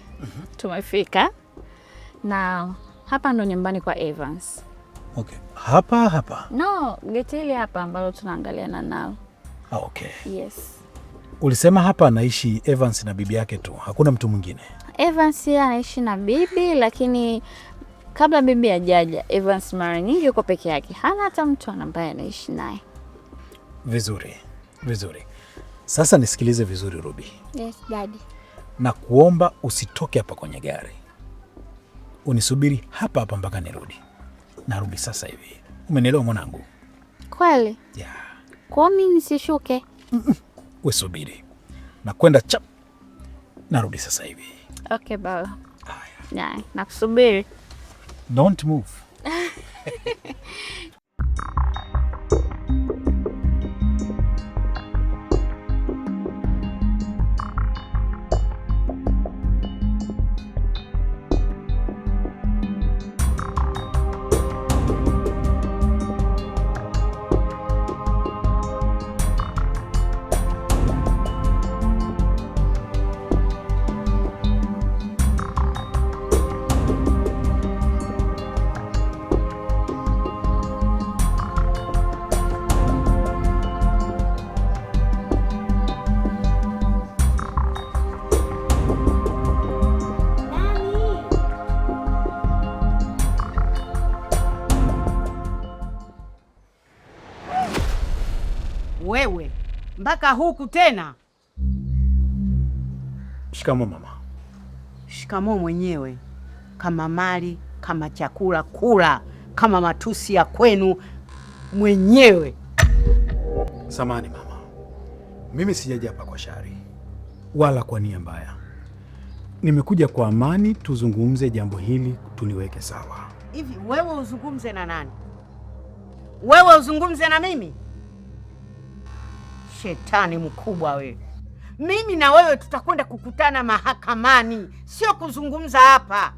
Speaker 3: tumefika na hapa ndo nyumbani kwa Evans.
Speaker 6: Okay. Hapa?
Speaker 3: No, geti hili hapa ambalo tunaangaliana nalo.
Speaker 6: Okay.
Speaker 3: Yes.
Speaker 6: Ulisema hapa anaishi Evans na bibi yake tu, hakuna mtu mwingine?
Speaker 3: Evans anaishi na bibi, lakini kabla bibi hajaja, Evans mara nyingi yuko peke yake. Hana hata mtu ambaye anaishi naye.
Speaker 6: Vizuri. Sasa nisikilize vizuri Ruby.
Speaker 3: Yes, Daddy.
Speaker 6: Na kuomba usitoke hapa kwenye gari. Unisubiri hapa mpaka nirudi. Narudi sasa hivi. Umenielewa mwanangu?
Speaker 3: Kweli?
Speaker 6: Yeah.
Speaker 3: Kwa mimi nisishuke?
Speaker 6: Wewe subiri. Nakwenda chap. Narudi sasa hivi.
Speaker 3: Okay, baba. Haya. Nakusubiri.
Speaker 6: Don't move.
Speaker 1: Wewe mpaka huku tena?
Speaker 6: Shikamoo mama.
Speaker 1: Shikamoo mwenyewe. Kama mali, kama chakula kula, kama matusi ya kwenu mwenyewe.
Speaker 6: Samahani mama, mimi sijaja hapa kwa shari wala kwa nia mbaya. Nimekuja kwa amani, tuzungumze jambo hili tuliweke sawa.
Speaker 1: Hivi wewe uzungumze na nani? Wewe uzungumze na mimi? Shetani mkubwa wewe. Mimi na wewe tutakwenda kukutana mahakamani, sio kuzungumza hapa.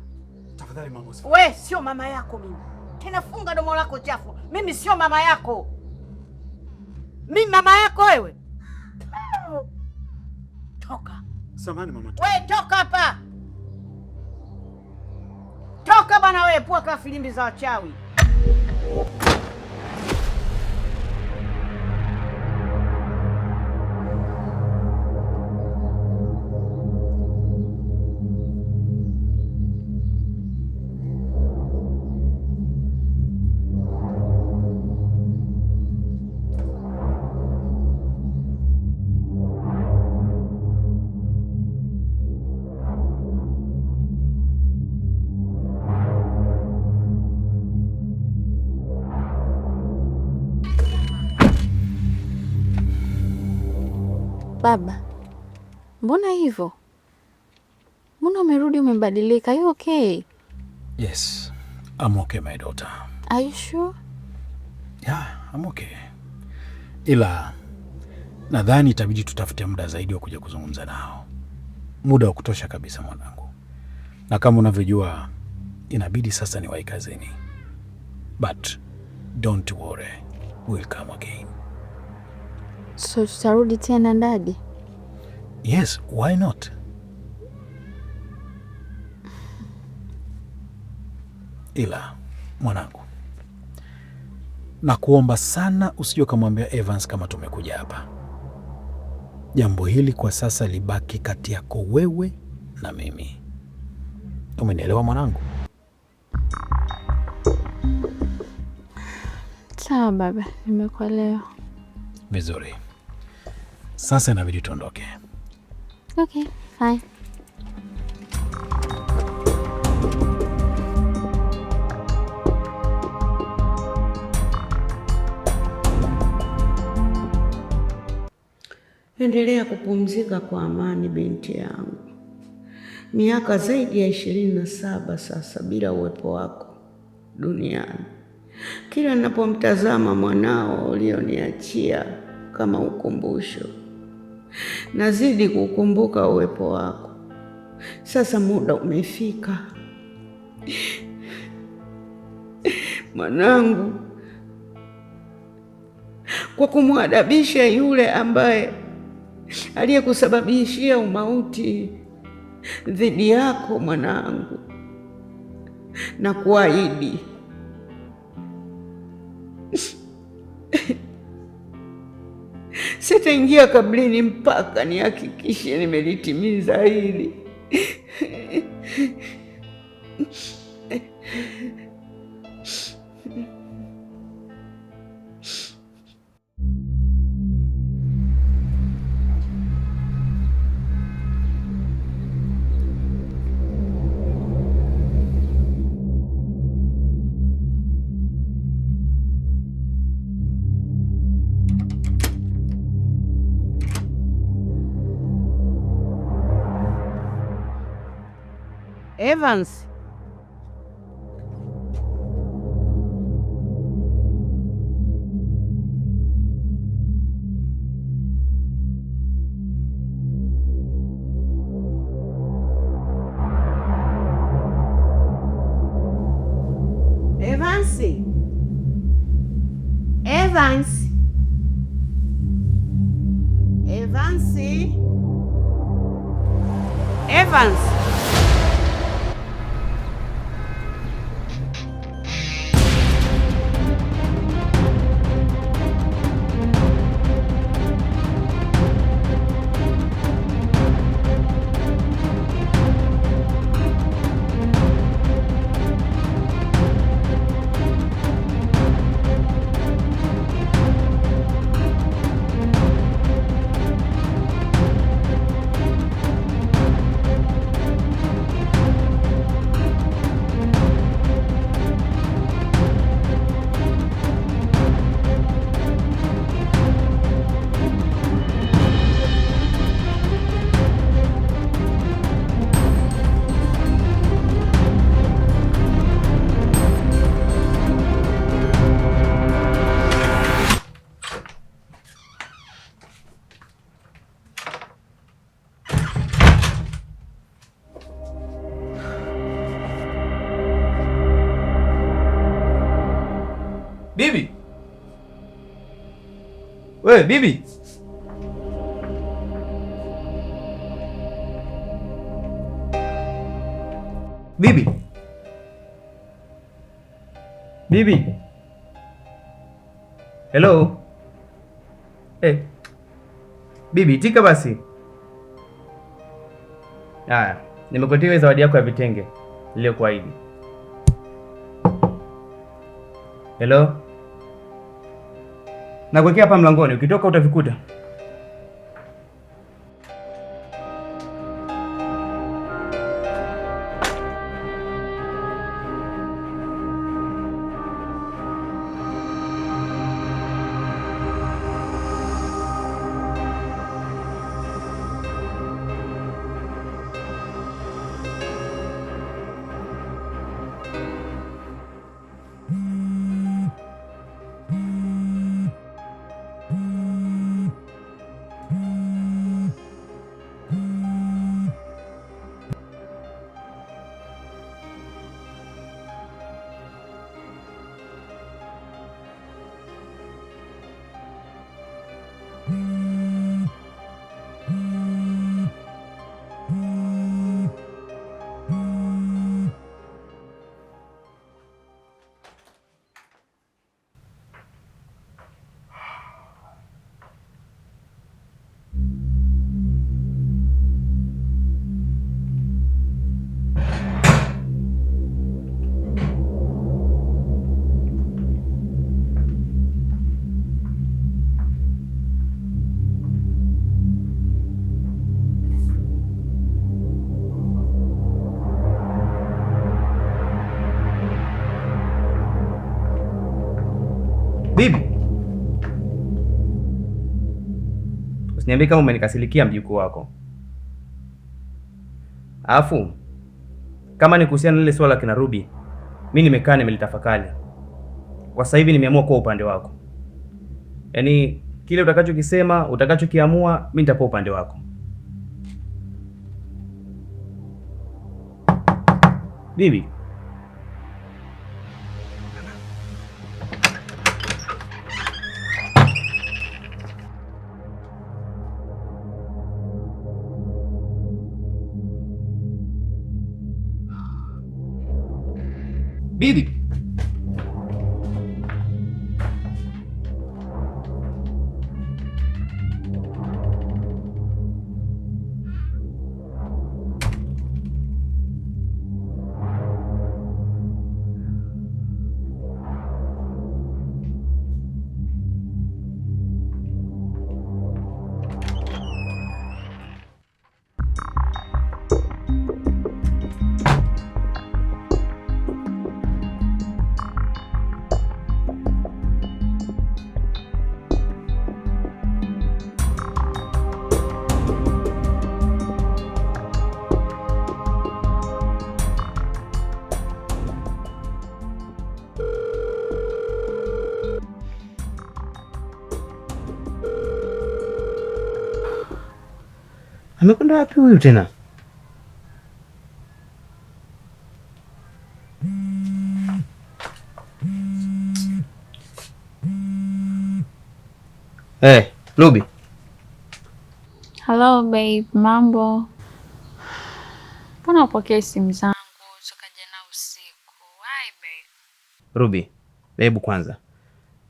Speaker 6: Tafadhali mama.
Speaker 1: Wewe sio mama yako mimi. Tena funga domo lako chafu. Mimi sio mama yako. Mimi mama yako wewe? Toka.
Speaker 6: Samahani mama.
Speaker 1: Wewe toka hapa. Toka bana wewe, pua kama filimbi za wachawi.
Speaker 3: Baba, mbona hivyo? Mbona umerudi umebadilika? You okay?
Speaker 6: Yes, I'm okay my daughter.
Speaker 3: Are you sure?
Speaker 6: Yeah, I'm okay. Ila nadhani itabidi tutafute muda zaidi wa kuja kuzungumza nao. Muda wa kutosha kabisa mwanangu. Na kama unavyojua inabidi sasa niwahi kazini. But don't worry. We'll come again.
Speaker 3: So tutarudi tena ndadi?
Speaker 6: Yes, why not? Ila mwanangu, nakuomba sana usije kumwambia Evans kama tumekuja hapa. Jambo hili kwa sasa libaki kati yako wewe na mimi. Umenielewa mwanangu?
Speaker 3: Sawa baba, nimekuelewa.
Speaker 6: Vizuri. Sasa inabidi tuondoke.
Speaker 3: Okay, fine.
Speaker 1: Endelea kupumzika kwa amani binti yangu. Miaka zaidi ya 27 sasa bila uwepo wako duniani. Kila ninapomtazama mwanao ulioniachia kama ukumbusho, nazidi kukumbuka uwepo wako. Sasa muda umefika mwanangu, kwa kumwadabisha yule ambaye aliyekusababishia umauti dhidi yako mwanangu, na kuahidi sitaingia kabrini mpaka nihakikishe nimelitimiza hili. Evans. Evans. Evans. Evans. Evans.
Speaker 4: Bibi. Wewe bibi. Bibi. Bibi. Hello. Bibi, tika basi. Haya, nimekuletea zawadi yako ya vitenge niliyokuahidi. Hello. Nakuwekea hapa mlangoni, ukitoka utavikuta. Niambie kama umenikasirikia mjukuu wako. Alafu kama ni kuhusiana na lile swala kina Ruby, mimi nimekaa nimelitafakari. Kwa sasa hivi nimeamua kuwa upande wako. Yaani kile utakachokisema, utakachokiamua, mimi nitakuwa upande wako. Bibi. Bibi. Amekwenda wapi huyu tena? Ruby.
Speaker 3: Hello babe, mambo? Mbona upokee simu zangu toka jana usiku? Why babe?
Speaker 4: Ruby, hebu kwanza.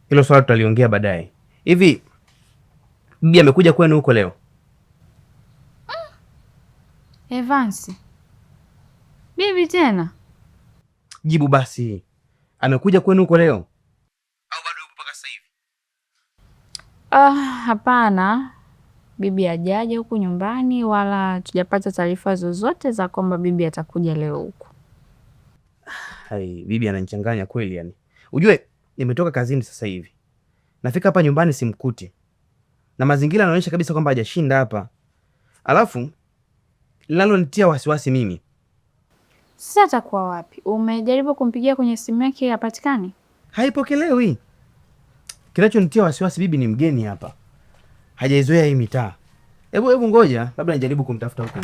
Speaker 4: Hilo swala tutaliongea baadaye. Hivi bibi amekuja kwenu huko leo?
Speaker 3: Evans. Bibi tena?
Speaker 4: Jibu basi. Amekuja kwenu huko leo? Au bado yupo mpaka sasa hivi?
Speaker 3: Hapana. Bibi hajaja huku nyumbani wala tujapata taarifa zozote za kwamba bibi atakuja leo huku.
Speaker 4: Hai, bibi ananichanganya kweli yani. Ujue nimetoka kazini sasa hivi. Nafika hapa nyumbani simkuti. Na mazingira yanaonyesha kabisa kwamba hajashinda hapa. Alafu linalonitia wasiwasi mimi.
Speaker 3: Sasa atakuwa wapi? Umejaribu kumpigia kwenye simu yake hapatikani?
Speaker 4: Haipokelewi. Kinachonitia wasiwasi bibi ni mgeni hapa. Hajaizoea hii mitaa. Hebu ngoja, labda nijaribu kumtafuta huko.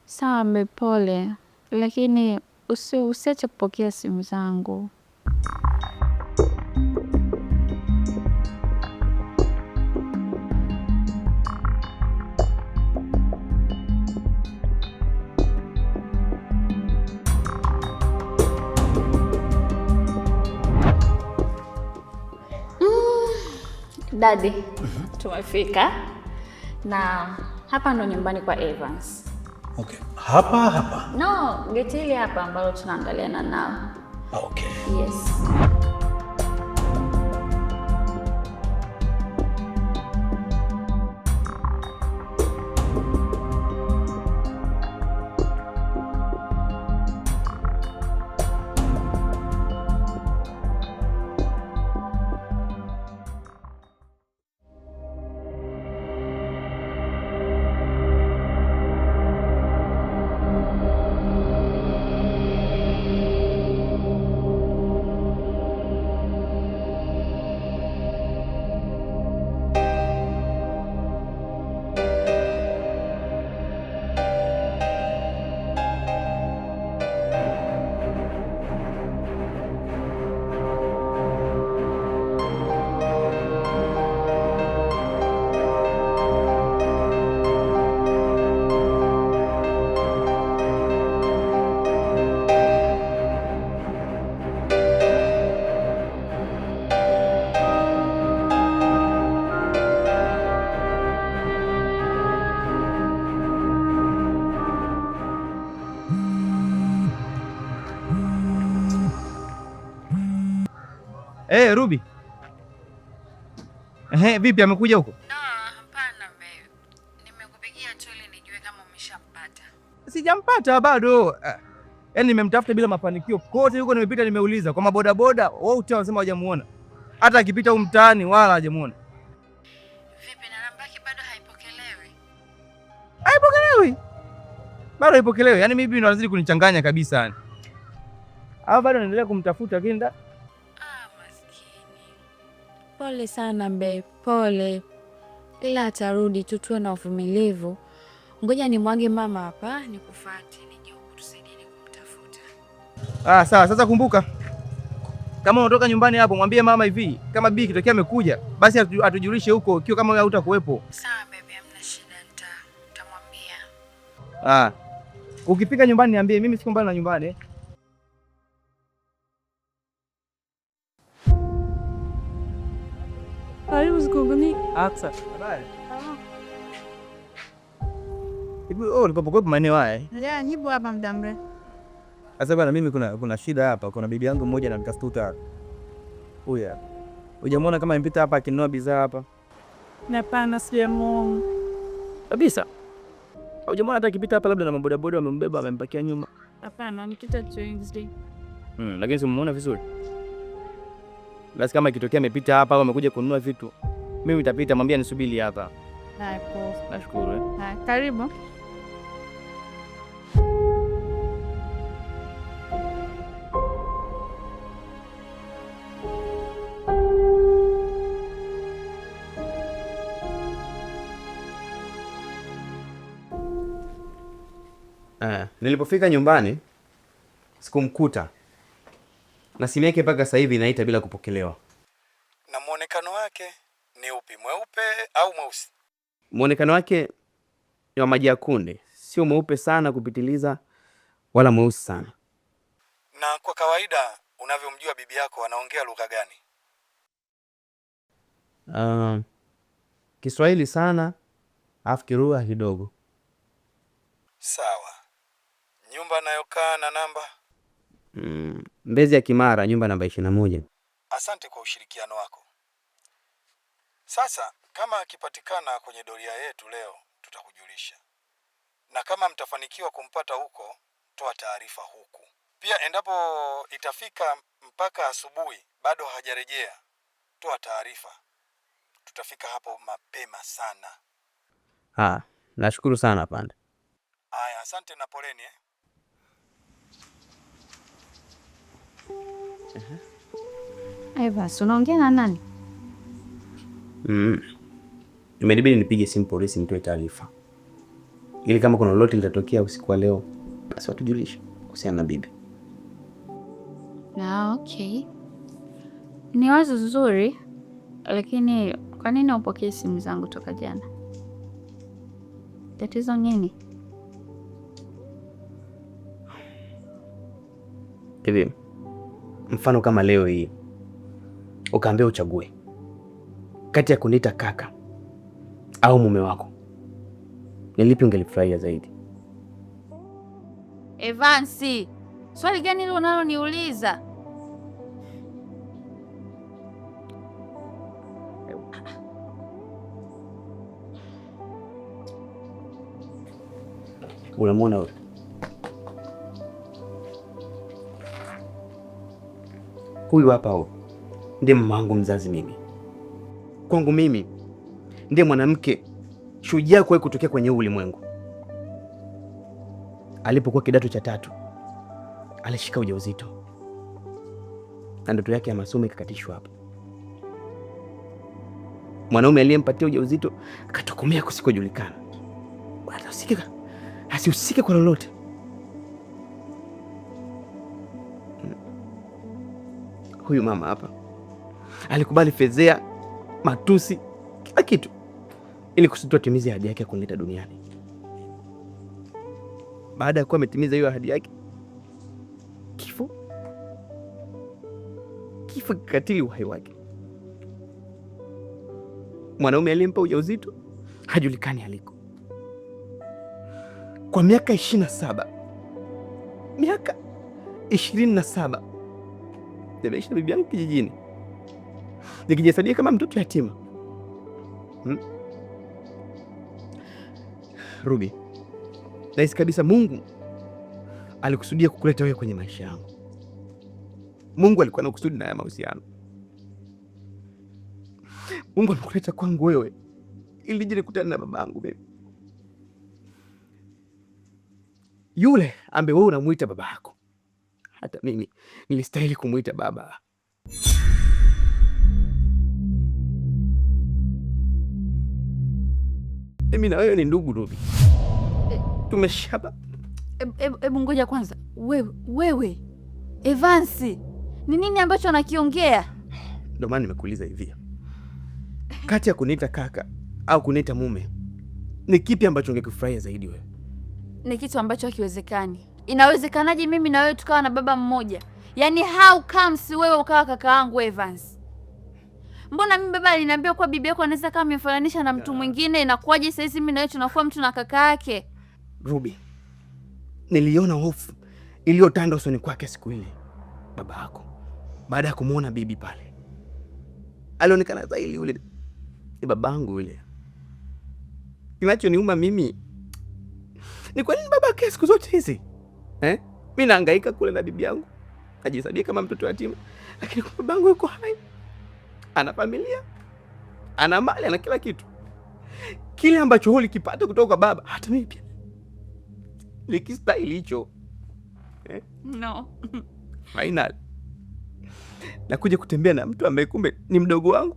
Speaker 3: Sawa mbepole, lakini usiache kupokea simu zangu. Daddy, tumefika na hapa ndo nyumbani kwa Evans.
Speaker 6: Okay. Hapa?
Speaker 3: No, geti hili hapa ambalo tunaangaliana nao.
Speaker 6: Okay.
Speaker 3: Yes.
Speaker 4: Ruby. Vipi amekuja huko?
Speaker 3: No, hapana babe. Nimekupigia tu ili nijue kama umeshampata.
Speaker 4: Sijampata bado. Yaani nimemtafuta bila mafanikio. Kote huko nimepita nimeuliza kwa mabodaboda, wote wanasema hawajamuona. Hata akipita huko mtaani wala hajamuona.
Speaker 3: Vipi na namba yake
Speaker 4: bado haipokelewi. Yaani mimi ndo nazidi kunichanganya kabisa yani. Au bado naendelea kumtafuta Kinda?
Speaker 3: Maskini. Pole sana mbe, pole. Ila atarudi tu, tuwe na uvumilivu. Ngoja nimwage mama hapa nikufuate nije huku tusaidie kumtafuta.
Speaker 4: Sawa, sasa kumbuka. Kama unatoka nyumbani hapo mwambie mama hivi, kama bibi kitokea amekuja, basi atujulishe huko ikiwa kama wewe hutakuwepo.
Speaker 3: Sawa bebe, hamna shida, nitamwambia.
Speaker 4: Ukifika nyumbani niambie, mimi siko mbali na nyumbani.
Speaker 8: Karibu Zigongoni.
Speaker 4: Aksa. Habari. Hivi ulipokuwa maeneo haya?
Speaker 8: Ya, nipo hapa muda mrefu.
Speaker 4: Sasa bwana, mimi kuna shida hapa. Kuna bibi yangu mmoja ananitafuta. Huyu. Hujamwona kama mpita hapa akinunua bidhaa hapa?
Speaker 8: Hapana, sijamuona.
Speaker 4: Kabisa. Hujamwona hata akipita hapa labda na mabodaboda wamembeba wamempakia nyuma?
Speaker 8: Hapana, nikita Wednesday.
Speaker 4: Lakini simuona vizuri. Basi kama ikitokea amepita hapa au amekuja kununua vitu, mimi nitapita, mwambie nisubiri hapa.
Speaker 8: Haya, poa.
Speaker 4: Nashukuru.
Speaker 8: Haya, karibu.
Speaker 4: Nilipofika nyumbani sikumkuta, na simu yake mpaka sasa hivi inaita bila kupokelewa.
Speaker 6: Na muonekano wake ni upi, mweupe au mweusi?
Speaker 4: Muonekano wake ni wa maji ya kunde, sio mweupe sana kupitiliza wala mweusi sana.
Speaker 6: Na kwa kawaida unavyomjua bibi yako anaongea lugha gani?
Speaker 4: Kiswahili sana, afu Kirua kidogo.
Speaker 6: Sawa. Nyumba anayokaa na namba?
Speaker 4: Mbezi ya Kimara, nyumba namba 21.
Speaker 6: Asante kwa ushirikiano wako. Sasa kama akipatikana kwenye doria yetu leo tutakujulisha. Na kama mtafanikiwa kumpata huko, toa taarifa huku. Pia endapo itafika mpaka asubuhi bado hajarejea, toa taarifa. Tutafika hapo mapema sana.
Speaker 4: Nashukuru sana Panda.
Speaker 6: Haya, asante na poleni
Speaker 3: Eva, unaongea na nani?
Speaker 4: Imenibidi nipige simu polisi nitoe taarifa, ili kama kuna lolote litatokea usiku wa leo basi watujulishe kuhusiana na bibi.
Speaker 3: Okay. Ni wazo zuri, lakini kwa nini upokee simu zangu toka jana? Tatizo nini?
Speaker 4: Hivi mfano kama leo hii ukaambia uchague kati ya kuniita kaka au mume wako, ni lipi ungelifurahia zaidi?
Speaker 3: Evansi, swali gani hilo unaloniuliza?
Speaker 4: Unamwona wewe? Huyu hapa huyu ndiye mama wangu mzazi mimi. Kwangu mimi ndiye mwanamke shujaa kwa kutokea kwenye ulimwengu. Alipokuwa kidato cha 3 alishika ujauzito na ndoto yake ya masomo ikakatishwa hapo. Mwanaume aliyempatia ujauzito akatokomea kusikojulikana. Bado asihusike kwa lolote. Huyu mama hapa alikubali fedhea, matusi, kila kitu ili kusudi atimize ahadi yake ya kunileta duniani. Baada ya kuwa ametimiza hiyo ahadi yake, kifo kikatili uhai wake. Mwanaume aliyempa ujauzito hajulikani aliko. Kwa miaka 27, miaka 27 nimeishi na bibi yangu kijijini, nikijisadia kama mtoto yatima. Ruby, nahisi kabisa Mungu alikusudia kukuleta wewe kwenye maisha yangu. Mungu alikuwa na kusudi na haya mahusiano. Mungu amekuleta kwangu wewe ili nije nikutane na babangu mimi. yule ambaye wewe unamuita baba yako, hata mimi nilistahili kumuita baba. Mimi na wewe ni ndugu Ruby. Tumeshaba.
Speaker 3: Hebu ngoja kwanza. Wewe Evansi, ni nini ambacho anakiongea?
Speaker 4: Ndio maana nimekuuliza hivi. Kati ya kuniita kaka au kuniita mume, ni kipi ambacho ungekufurahia zaidi wewe?
Speaker 3: Ni kitu ambacho hakiwezekani. Inawezekanaje mimi na wewe tukawa na baba mmoja? Yaani how comes wewe ukawa kaka yangu Evans? Mbona mimi baba aliniambia kwa bibi yako anaweza kama mfananisha na mtu mwingine, inakuwaje sasa hizi mimi na wewe tunakuwa mtu na kaka yake?
Speaker 4: Ruby, niliona hofu iliyotanda usoni kwake siku ile baba yako baada ya kumuona bibi pale. Alionekana dhahiri yule ni babangu yule. Kinachoniuma mimi ni kwa nini baba yake siku zote hizi mimi nahangaika kule na bibi yangu, najisabia kama mtoto yatima, lakini kwa babangu yuko hai, ana familia, ana mali, ana kila kitu. Kile ambacho huli kipata kutoka kwa baba, hata mimi pia nikistahili hicho.
Speaker 3: No.
Speaker 4: Final. Nakuja kutembea na mtu ambaye kumbe ni mdogo wangu.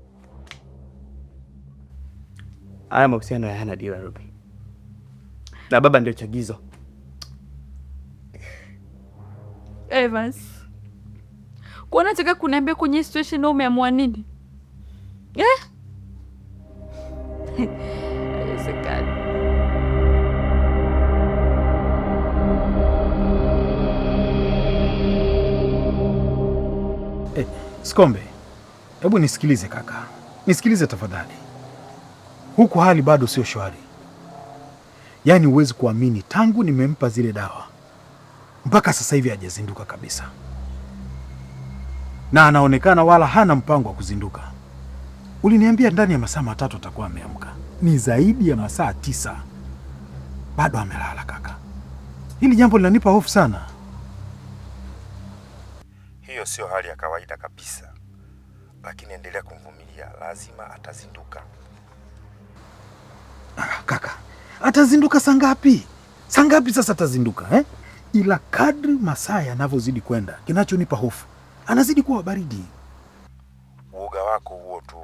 Speaker 4: Haya mahusiano hayana dira Ruby. Na baba ndio chagizo.
Speaker 3: Evans, kwa nini unataka kuniambia kwenye situation na umeamua nini?
Speaker 6: Sikombe, hebu nisikilize kaka, nisikilize tafadhali. Huku hali bado sio shwari. Yaani huwezi kuamini, tangu nimempa zile dawa mpaka sasa hivi hajazinduka kabisa, na anaonekana wala hana mpango wa kuzinduka. Uliniambia ndani ya masaa 3 atakuwa ameamka, ni zaidi ya masaa 9 bado amelala kaka. Hili jambo linanipa hofu sana.
Speaker 7: Hiyo sio hali ya kawaida kabisa, lakini endelea kumvumilia, lazima atazinduka.
Speaker 6: Kaka, atazinduka saa ngapi? Saa ngapi sasa atazinduka Ila kadri masaa yanavyozidi kwenda, kinachonipa hofu, anazidi kuwa baridi.
Speaker 7: Uoga wako huo tu.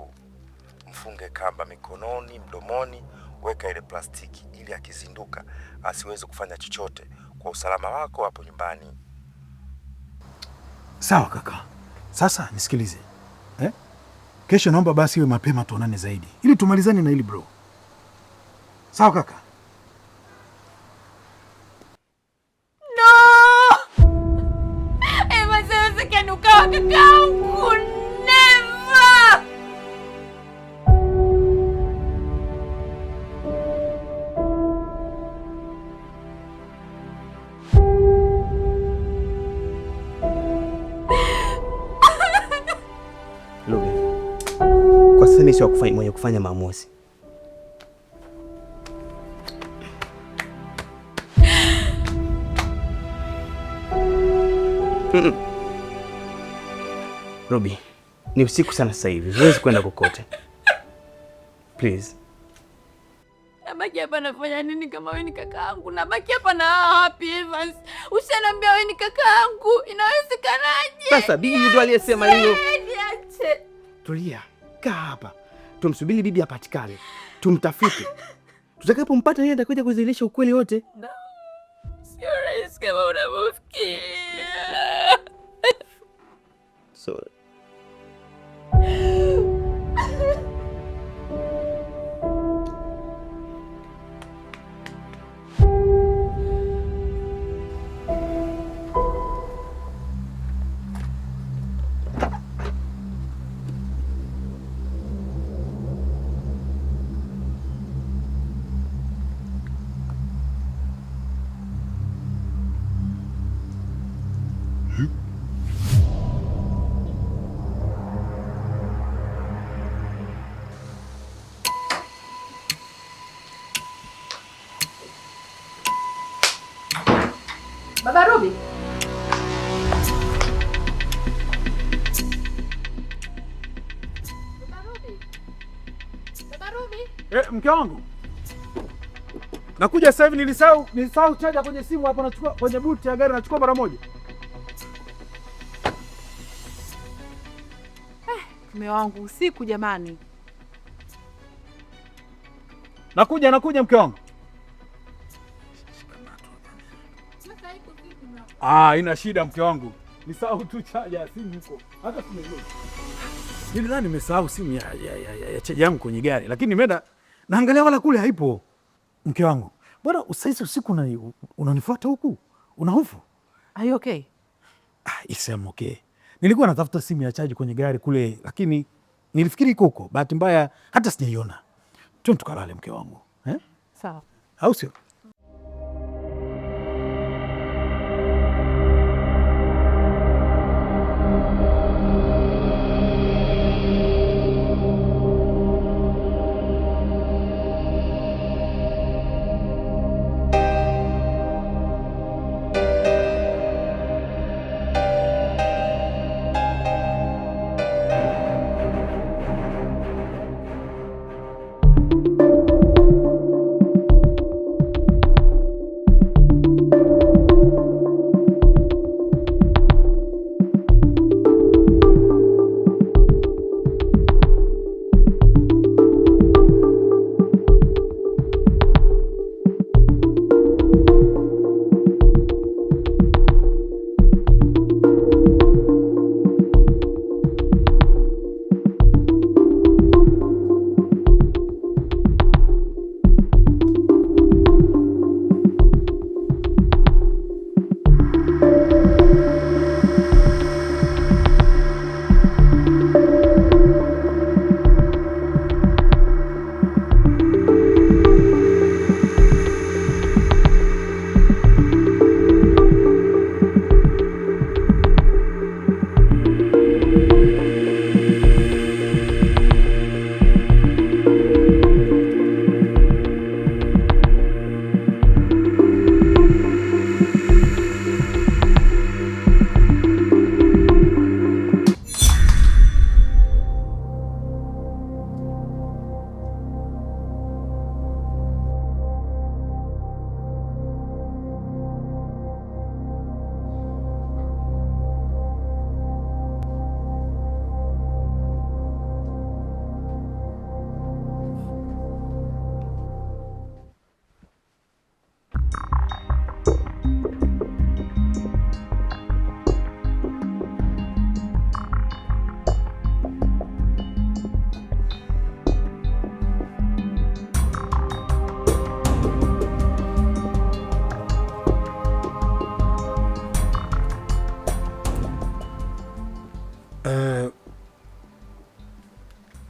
Speaker 7: Mfunge kamba mikononi, mdomoni, weka ile plastiki ili akizinduka asiweze kufanya chochote, kwa usalama wako hapo nyumbani.
Speaker 6: Sawa kaka. Sasa nisikilize. Kesho naomba basi iwe mapema tuonane zaidi, ili tumalizane na hili bro. Sawa kaka?
Speaker 3: No! Evans, haiwezekani ukawa kaka yangu. Never!
Speaker 4: Ruby, kwa sasa mimi sio mwenye kufanya maamuzi. Ruby, ni usiku sana sasa hivi, huwezi kwenda kokote. Please.
Speaker 3: Nabaki hapa nafanya nini kama wewe ni kaka yangu? Nabaki hapa na happy Evans. Usiniambia wewe ni kaka yangu. Inawezekanaje?
Speaker 4: Sasa bibi ndio aliyesema hilo.
Speaker 3: Niache.
Speaker 4: Tulia, kaa hapa. Tumsubiri bibi apatikane. Tumtafute. Tutakapompata yeye atakuja kuzilisha ukweli wote.
Speaker 3: No. Sio rahisi kama unavyofikiria.
Speaker 4: Sorry.
Speaker 3: Baba Ruby. Baba Ruby.
Speaker 6: Mke wangu. Nakuja sasa hivi, nilisahau chaja kwenye simu hapo, nachukua kwenye buti ya gari, nachukua mara moja.
Speaker 2: Mume wangu usiku jamani.
Speaker 6: Nakuja mke wangu. Ina shida mke wangu. Nisahau tu chaja ya simu huko. Hata simu. Nilidhani nimesahau simu ya chaja yangu kwenye gari, lakini nimeenda naangalia wala kule haipo. Mke wangu, bwana usaisi usiku unanifuata huku? Una hofu?
Speaker 2: Are you okay?
Speaker 6: Isem okay. Nilikuwa natafuta simu ya chaji kwenye gari kule, lakini nilifikiri iko huko. Bahati mbaya hata sijaiona. Twende tukalale mke wangu.
Speaker 2: Sawa.
Speaker 6: Au sio?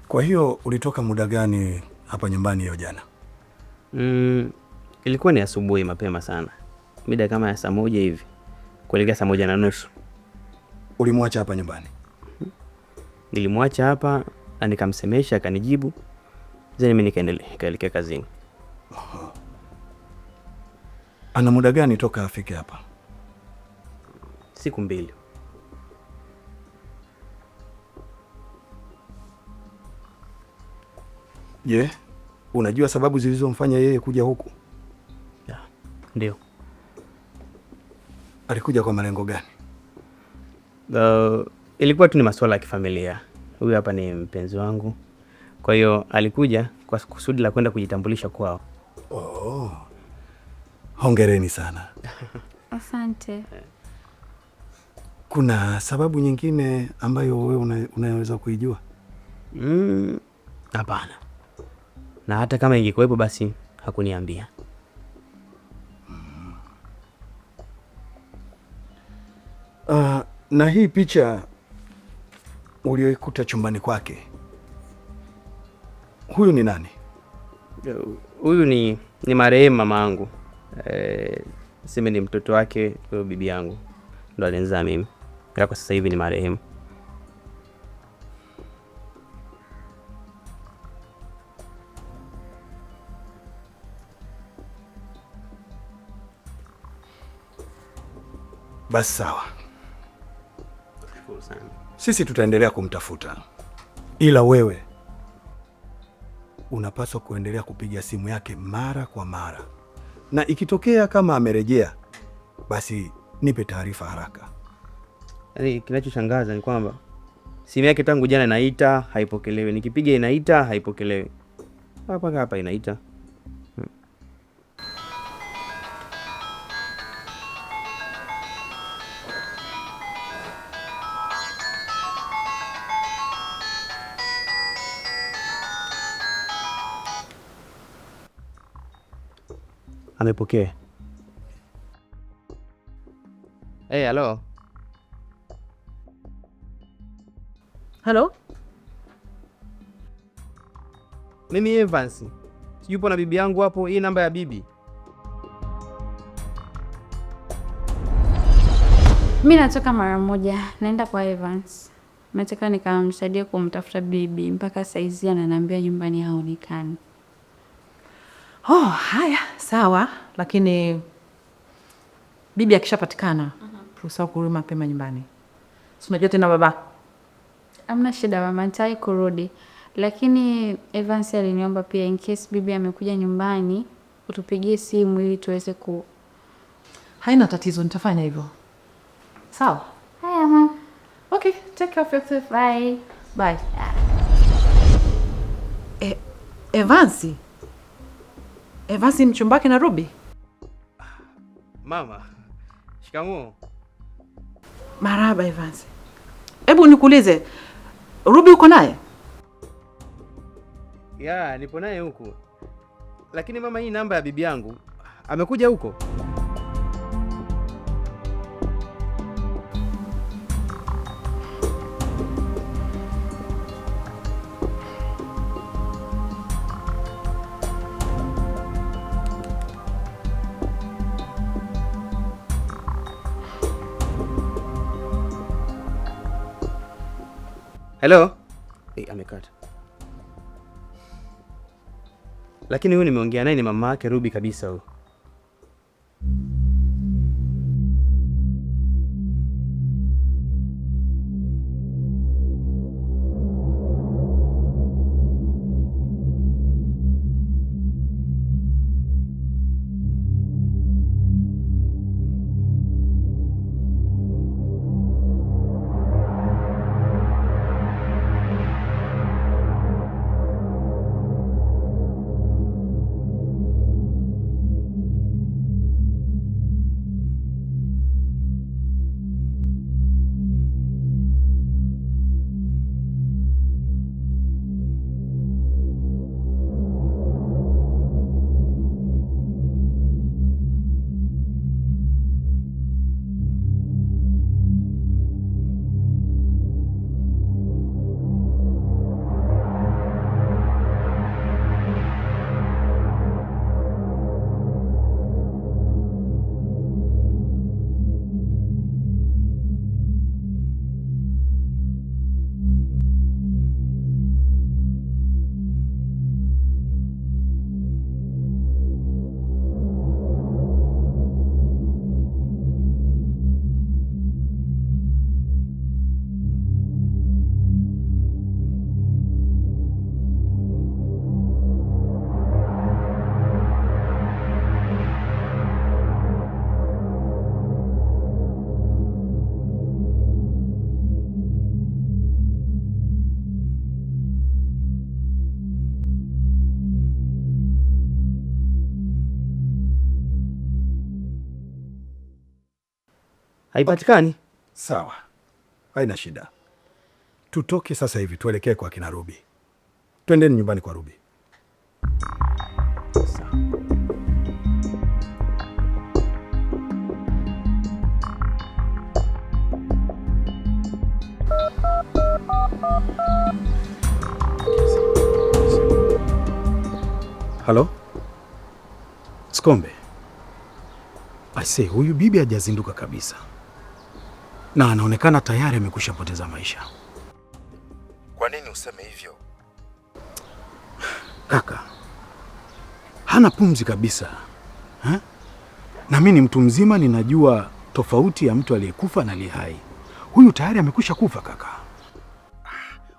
Speaker 6: Kwa hiyo ulitoka muda gani hapa nyumbani hiyo jana?
Speaker 4: Ilikuwa ni asubuhi mapema sana, mida kama ya 1:00 hivi kuelekea 1:30.
Speaker 6: Ulimwacha hapa nyumbani?
Speaker 4: Nilimwacha hapa na nikamsemesha, akanijibu, zeni mimi nikaelekea kazini.
Speaker 6: Ana muda gani toka afike hapa?
Speaker 4: Siku 2.
Speaker 6: Je, unajua sababu zilizomfanya yeye kuja huku?
Speaker 4: Ndio.
Speaker 6: Alikuja kwa malengo gani?
Speaker 4: Ilikuwa tu ni masuala ya kifamilia. Huyu hapa ni mpenzi wangu, kwa hiyo alikuja kwa kusudi la kwenda kujitambulisha kwao.
Speaker 6: Hongereni sana.
Speaker 3: Asante.
Speaker 6: Kuna sababu nyingine ambayo wewe unaweza kuijua?
Speaker 4: Hapana. Na hata kama ingekuwepo basi hakuniambia.
Speaker 6: Na hii picha uliyoikuta chumbani kwake, huyu ni nani?
Speaker 4: Huyu ni marehemu mamangu. Sema ni mtoto wake, huyo bibi yangu ndo alinizaa mimi. Kwa sasa hivi ni marehemu.
Speaker 6: Basi sawa. Sisi tutaendelea kumtafuta, ila wewe unapaswa kuendelea kupiga simu yake mara kwa mara na ikitokea kama amerejea, basi nipe taarifa haraka.
Speaker 4: Yaani kinachoshangaza ni kwamba simu yake tangu jana inaita haipokelewi, nikipiga inaita haipokelewi, hapa inaita. Amepokea. Halo.
Speaker 2: Halo?
Speaker 4: Mimi Evans. Yupo na bibi yangu hapo, hii namba ya bibi.
Speaker 3: Mimi natoka mara moja, naenda kwa Evans. Nataka nikamsaidie kumtafuta bibi, mpaka saizi ananiambia nyumbani haonekani.
Speaker 2: Oh, haya, sawa, lakini bibi akishapatikana, ruhusa kurudi mapema nyumbani. Si unajua tena baba.
Speaker 3: Hamna shida mama, nitai kurudi. Lakini Evans aliniomba pia in case bibi amekuja nyumbani, utupigie simu ili tuweze ku...
Speaker 2: Haina tatizo, nitafanya hivyo. Sawa?
Speaker 3: Haya mama.
Speaker 2: Okay, take care of yourself.
Speaker 3: Bye.
Speaker 2: Bye. Evansi mchumbake na Ruby?
Speaker 4: Mama, shikamoo.
Speaker 2: Marahaba Evansi. Hebu nikuulize, Ruby uko naye?
Speaker 4: Ya, nipo naye huku. Lakini mama, hii namba ya bibi yangu, amekuja huko? Hello? Amekata. Lakini huyu nimeongea naye ni mama yake Ruby kabisa huyu. Haipatikani?
Speaker 6: Sawa, haina shida. Tutoke sasa hivi tuelekee kwa kina Ruby. Twendeni nyumbani kwa Ruby.
Speaker 4: Sawa.
Speaker 6: Halo? Skombe. Aise, huyu bibi hajazinduka kabisa. Na anaonekana tayari amekwisha poteza maisha.
Speaker 7: Kwa nini useme hivyo?
Speaker 6: Kaka, hana pumzi kabisa ha? Na mimi ni mtu mzima, ninajua tofauti ya mtu aliyekufa na aliye hai. Huyu tayari amekwisha kufa kaka.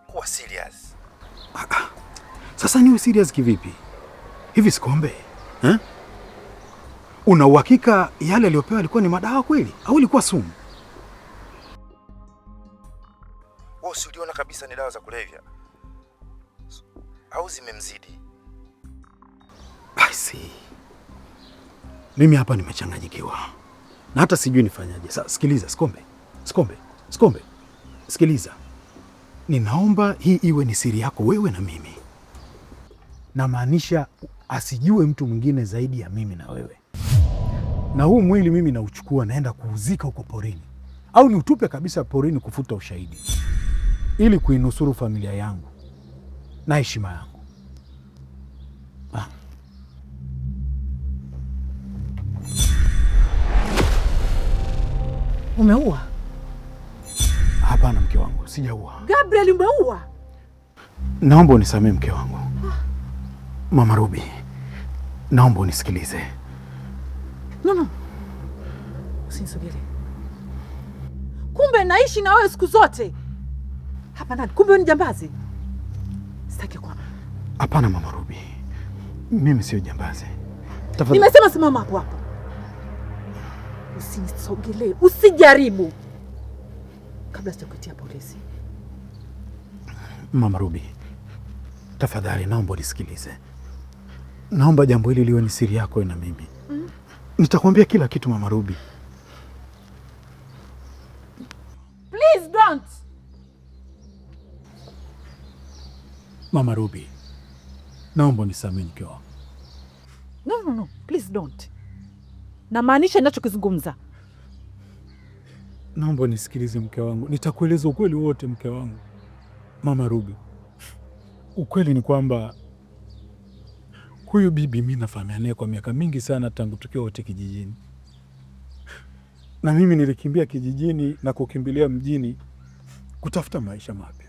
Speaker 7: Kuwa serious.
Speaker 6: Sasa niwe serious kivipi? Hivi Skombe ha? Una uhakika yale aliyopewa alikuwa ni madawa kweli au ilikuwa sumu?
Speaker 7: Wewe si uliona kabisa ni dawa za kulevya au zimemzidi?
Speaker 6: Basi mimi hapa nimechanganyikiwa na hata sijui nifanyaje. Sasa sikiliza, Sikombe, sikiliza, ninaomba hii iwe ni siri yako wewe na mimi. Namaanisha asijue mtu mwingine zaidi ya mimi na wewe. Na huu mwili mimi nauchukua naenda kuuzika huko porini, au ni utupe kabisa porini kufuta ushahidi, ili kuinusuru familia yangu na heshima yangu.
Speaker 2: Umeua?
Speaker 6: Hapana mke wangu, sijaua.
Speaker 2: Gabriel, umeua?
Speaker 6: Naomba unisamehe mke wangu. Mama Ruby, naomba unisikilize.
Speaker 2: No. Usinisogelee. Kumbe naishi na wewe siku zote. Hapana, kumbe ni jambazi. Sitaki kuwa.
Speaker 6: Hapana Mama Ruby. Mimi sio jambazi.
Speaker 2: Tafadhali. Nimesema simama hapo hapo. Usinisogelee, usijaribu. Kabla sijakuitia polisi.
Speaker 6: Mama Ruby, tafadhali naomba unisikilize. Naomba jambo hili liwe ni siri yako na mimi. Nitakwambia kila kitu Mama Ruby.
Speaker 2: Please don't.
Speaker 6: Mama Ruby, naomba unisamehe mke wangu.
Speaker 2: No. Please don't. Namaanisha ninachokizungumza.
Speaker 6: Naomba nisikilize mke wangu. Nitakueleza ukweli wote mke wangu. Mama Ruby, ukweli ni kwamba huyu bibi mimi nafahamiana naye kwa miaka mingi sana, tangu tukiwa wote kijijini. Na mimi nilikimbia kijijini na kukimbilia mjini kutafuta maisha mapya.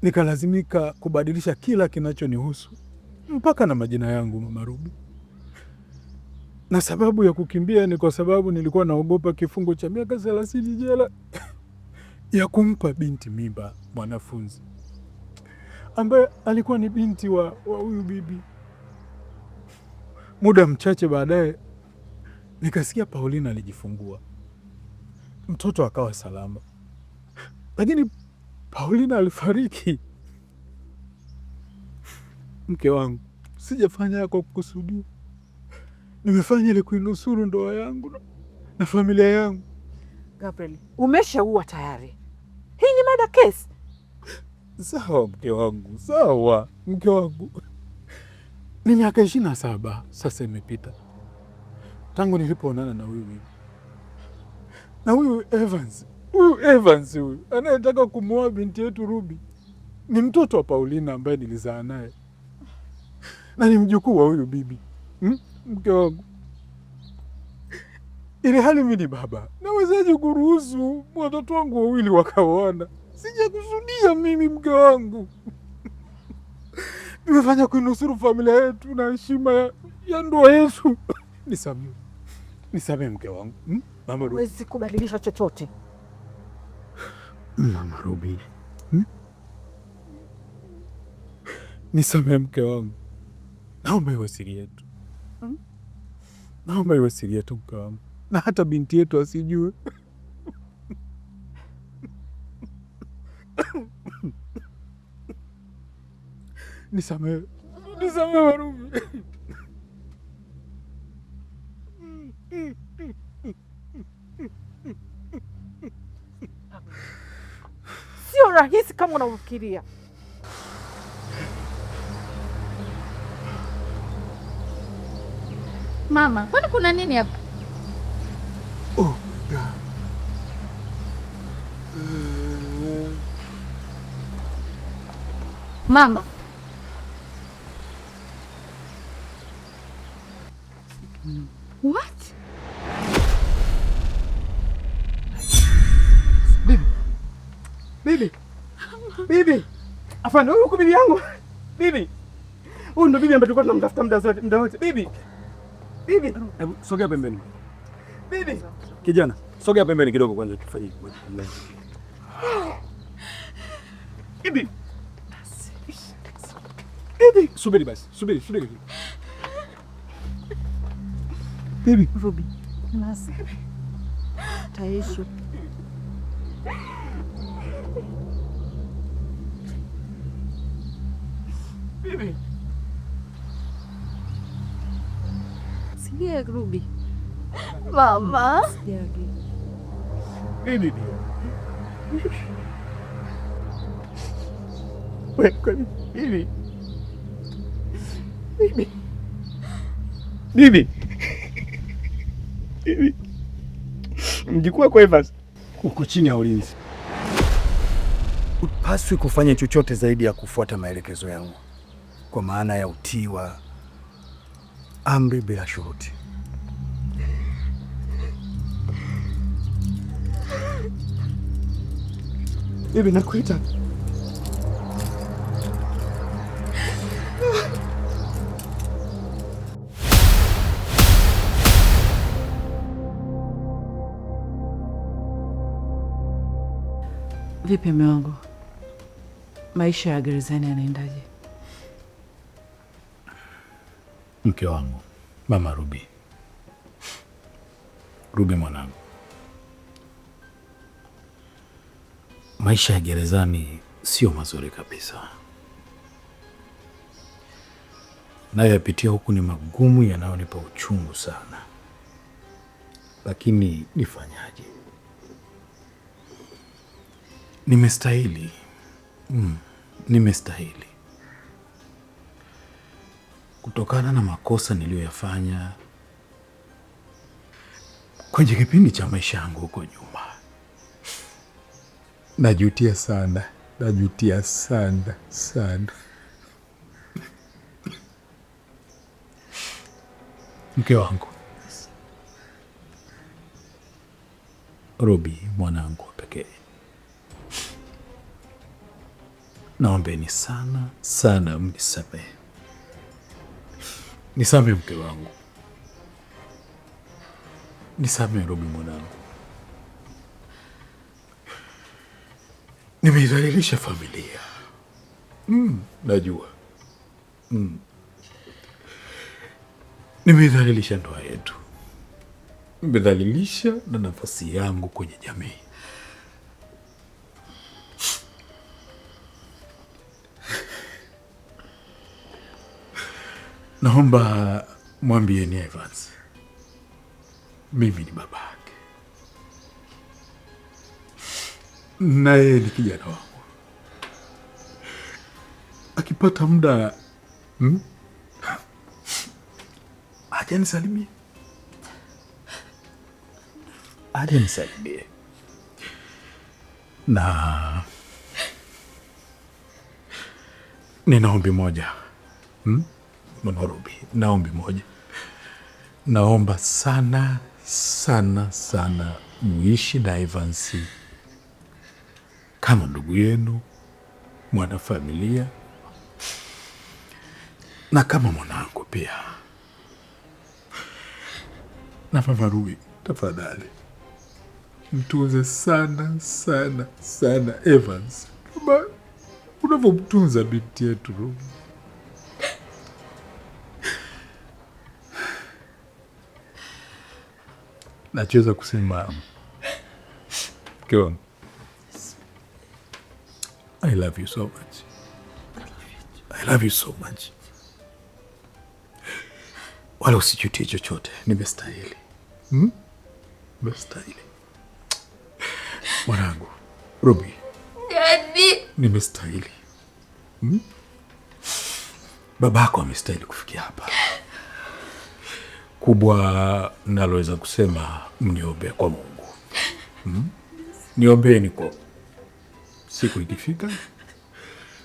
Speaker 6: Nikalazimika kubadilisha kila kinachonihusu mpaka na majina yangu Mama Ruby. Na sababu ya kukimbia ni kwa sababu nilikuwa naogopa kifungo cha miaka 30 jela ya kumpa binti mimba mwanafunzi ambaye alikuwa ni binti wa huyu bibi. Muda mchache baadaye nikasikia Paulina alijifungua. Mtoto akawa salama. Lakini Paulina alifariki. Mke wangu, sijafanya kwa kukusudia. Nimefanya ili kuinusuru ndoa yangu na familia yangu.
Speaker 2: Gabriel, umeshaua tayari. Hii ni murder case.
Speaker 6: Sawa mke wangu, sawa mke wangu. Ni miaka 27 sasa imepita tangu nilipoonana na huyu bibi. Na huyu Evans anayetaka kumuoa binti yetu Ruby ni mtoto wa Paulina ambaye nilizaa naye. Na ni mjukuu wa huyu bibi. Mke wangu, ili hali mimi ni baba, nawezaje kuruhusu watoto wangu wawili wakaoana? Sijakusudia mimi mke wangu. Nimefanya kuinusuru familia yetu na heshima ya ndoa yetu. Nisamehe mke wangu. Mama Ruby,
Speaker 2: huwezi kubadilisha chochote.
Speaker 6: Mama Ruby, nisamehe mke wangu. Naomba iwe siri yetu. Naomba iwe siri yetu mke wangu. Na hata binti yetu asijue. Nisamehe Ruby.
Speaker 2: Sio rahisi kama unavyofikiria.
Speaker 3: Mama, kwani kuna nini hapa?
Speaker 6: Oh,
Speaker 3: Mama. What?
Speaker 4: Bibi. Afande, huyu uko bibi yangu. Bibi. Huyu ndo bibi ambaye tulikuwa tunamtafuta muda wote. Bibi. Hebu sogea pembeni. Bibi. Kijana, sogea pembeni kidogo kwanza tufanye. Bibi. Bibi, subiri basi. Subiri.
Speaker 6: Bibi.
Speaker 8: Ruby. Nasi. Taishi.
Speaker 6: Bibi.
Speaker 8: Sikia Ruby.
Speaker 3: Mama.
Speaker 8: Sijagi.
Speaker 6: Bibi. Wewe bibi. Bibi. Bibi. Bibi. Mjukuu wako Evans uko chini ya ulinzi. Upaswi kufanya chochote zaidi ya kufuata maelekezo yangu, kwa maana ya utii wa amri bila shuruti. Bibi, nakuita.
Speaker 2: Vipi mume wangu? Maisha ya gerezani yanaendaje?
Speaker 6: Mke wangu, Mama Ruby. Ruby mwanangu, maisha ya gerezani sio mazuri kabisa. Nayoyapitia huku ni magumu yanayonipa uchungu sana. Lakini nifanyaje? Nimestahili. Nimestahili. Kutokana na makosa niliyoyafanya kwenye kipindi cha maisha yangu huko nyuma. Najutia sana. Najutia sana sana. Mke wangu, Ruby mwanangu pekee, naombeni sana sana mnisamehe. Nisamehe mke wangu. Nisamehe Ruby mwanangu. Nimeidhalilisha familia. Najua. Nimeidhalilisha ndoa yetu. Nimedhalilisha na nafasi yangu kwenye jamii. Naomba mwambieni Evans, mimi ni babake, na yeye ni kijana wangu. Akipata muda aje nisalimie. Aje nisalimie. Na nina ombi moja. Mama Ruby, na ombi moja. Naomba sana sana sana muishi na Evans kama ndugu yenu, mwana familia, na kama mwanangu pia. Na Mama Ruby, tafadhali mtunze sana sana sana Evans kama unavyomtunza binti yetu Ruby. Nachoweza kusema Kion, I love you so much. I love you so much. Wala usijutie chochote, nimestahili. Nimestahili. Mwanangu, Ruby.
Speaker 3: Daddy.
Speaker 6: Nimestahili. Babako amestahili kufikia hapa. Kubwa naloweza kusema, mniombe kwa Mungu. Niombeeni kwa siku ikifika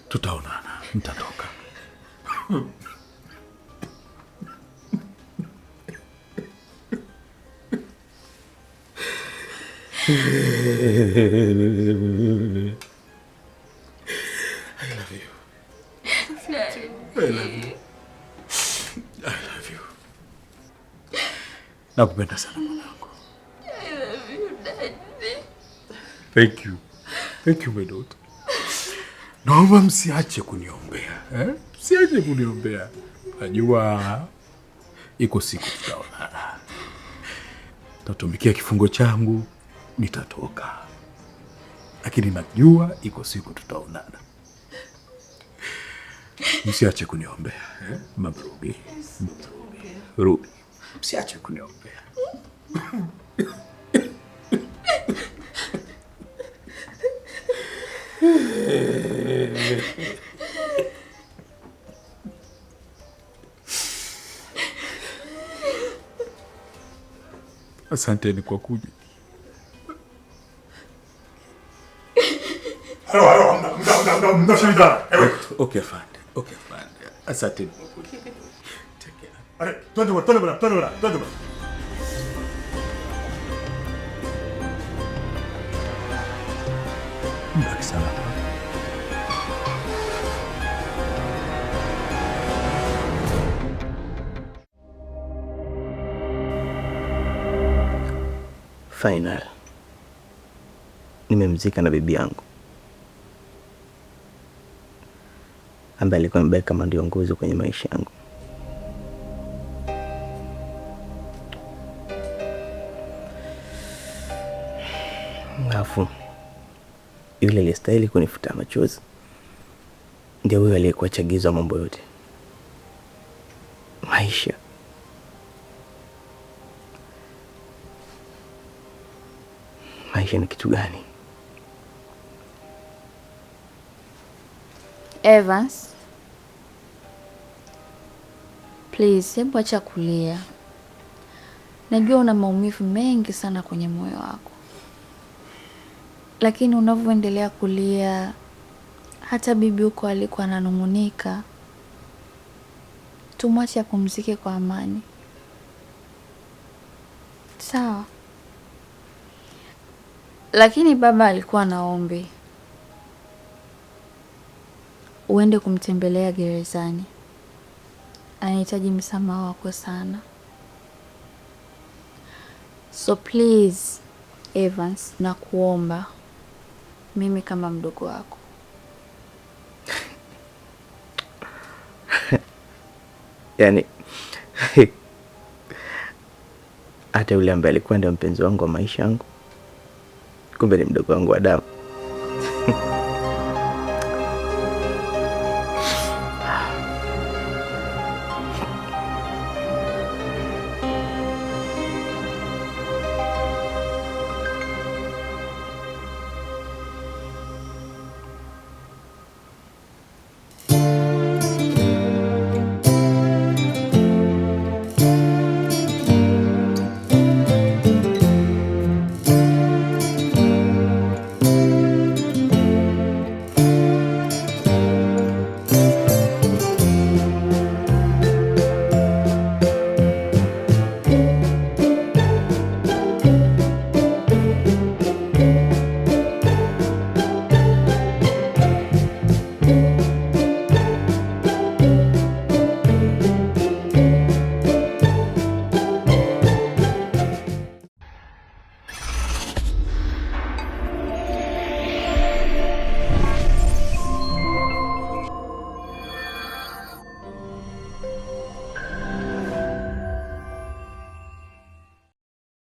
Speaker 6: tutaonana, nitatoka. I love you. I love you. I love you. Nakupenda sana mwanangu.
Speaker 3: I love you, Daddy.
Speaker 6: Thank you. Thank you, my daughter. Naomba msiache kuniombea. Msiache kuniombea. Najua iko siku tutaonana. Tatumikia kifungo changu, nitatoka, lakini najua iko siku tutaonana. Msiache kuniombea Mama Ruby. Ruby, msiache kuniombea. Asanteni kwa kuja. Okay, fine. Asanteni kwa kuja. Take care. Twende bwana. Mbaki sana.
Speaker 5: Final. Nimemzika na bibi yangu ambaye alikuwa mbele kama ndio nguzo kwenye maisha yangu. Alafu yule aliyestahili kunifuta machozi ndio huyo aliyekuwa chagizo mambo yote. Maisha. Maisha ni kitu gani?
Speaker 3: Evans, please, hebu acha kulia. Najua una maumivu mengi sana kwenye moyo wako, lakini unavyoendelea kulia, hata bibi huko alikuwa ananung'unika. Tumwache apumzike kwa amani, sawa? Lakini baba alikuwa anaomba uende kumtembelea gerezani. Anahitaji msamaha wako sana. So please Evans, nakuomba mimi kama mdogo wako.
Speaker 5: Yaani hata yule ambaye alikuwa ndio mpenzi wangu wa maisha yangu, kumbe ni mdogo wangu wa damu.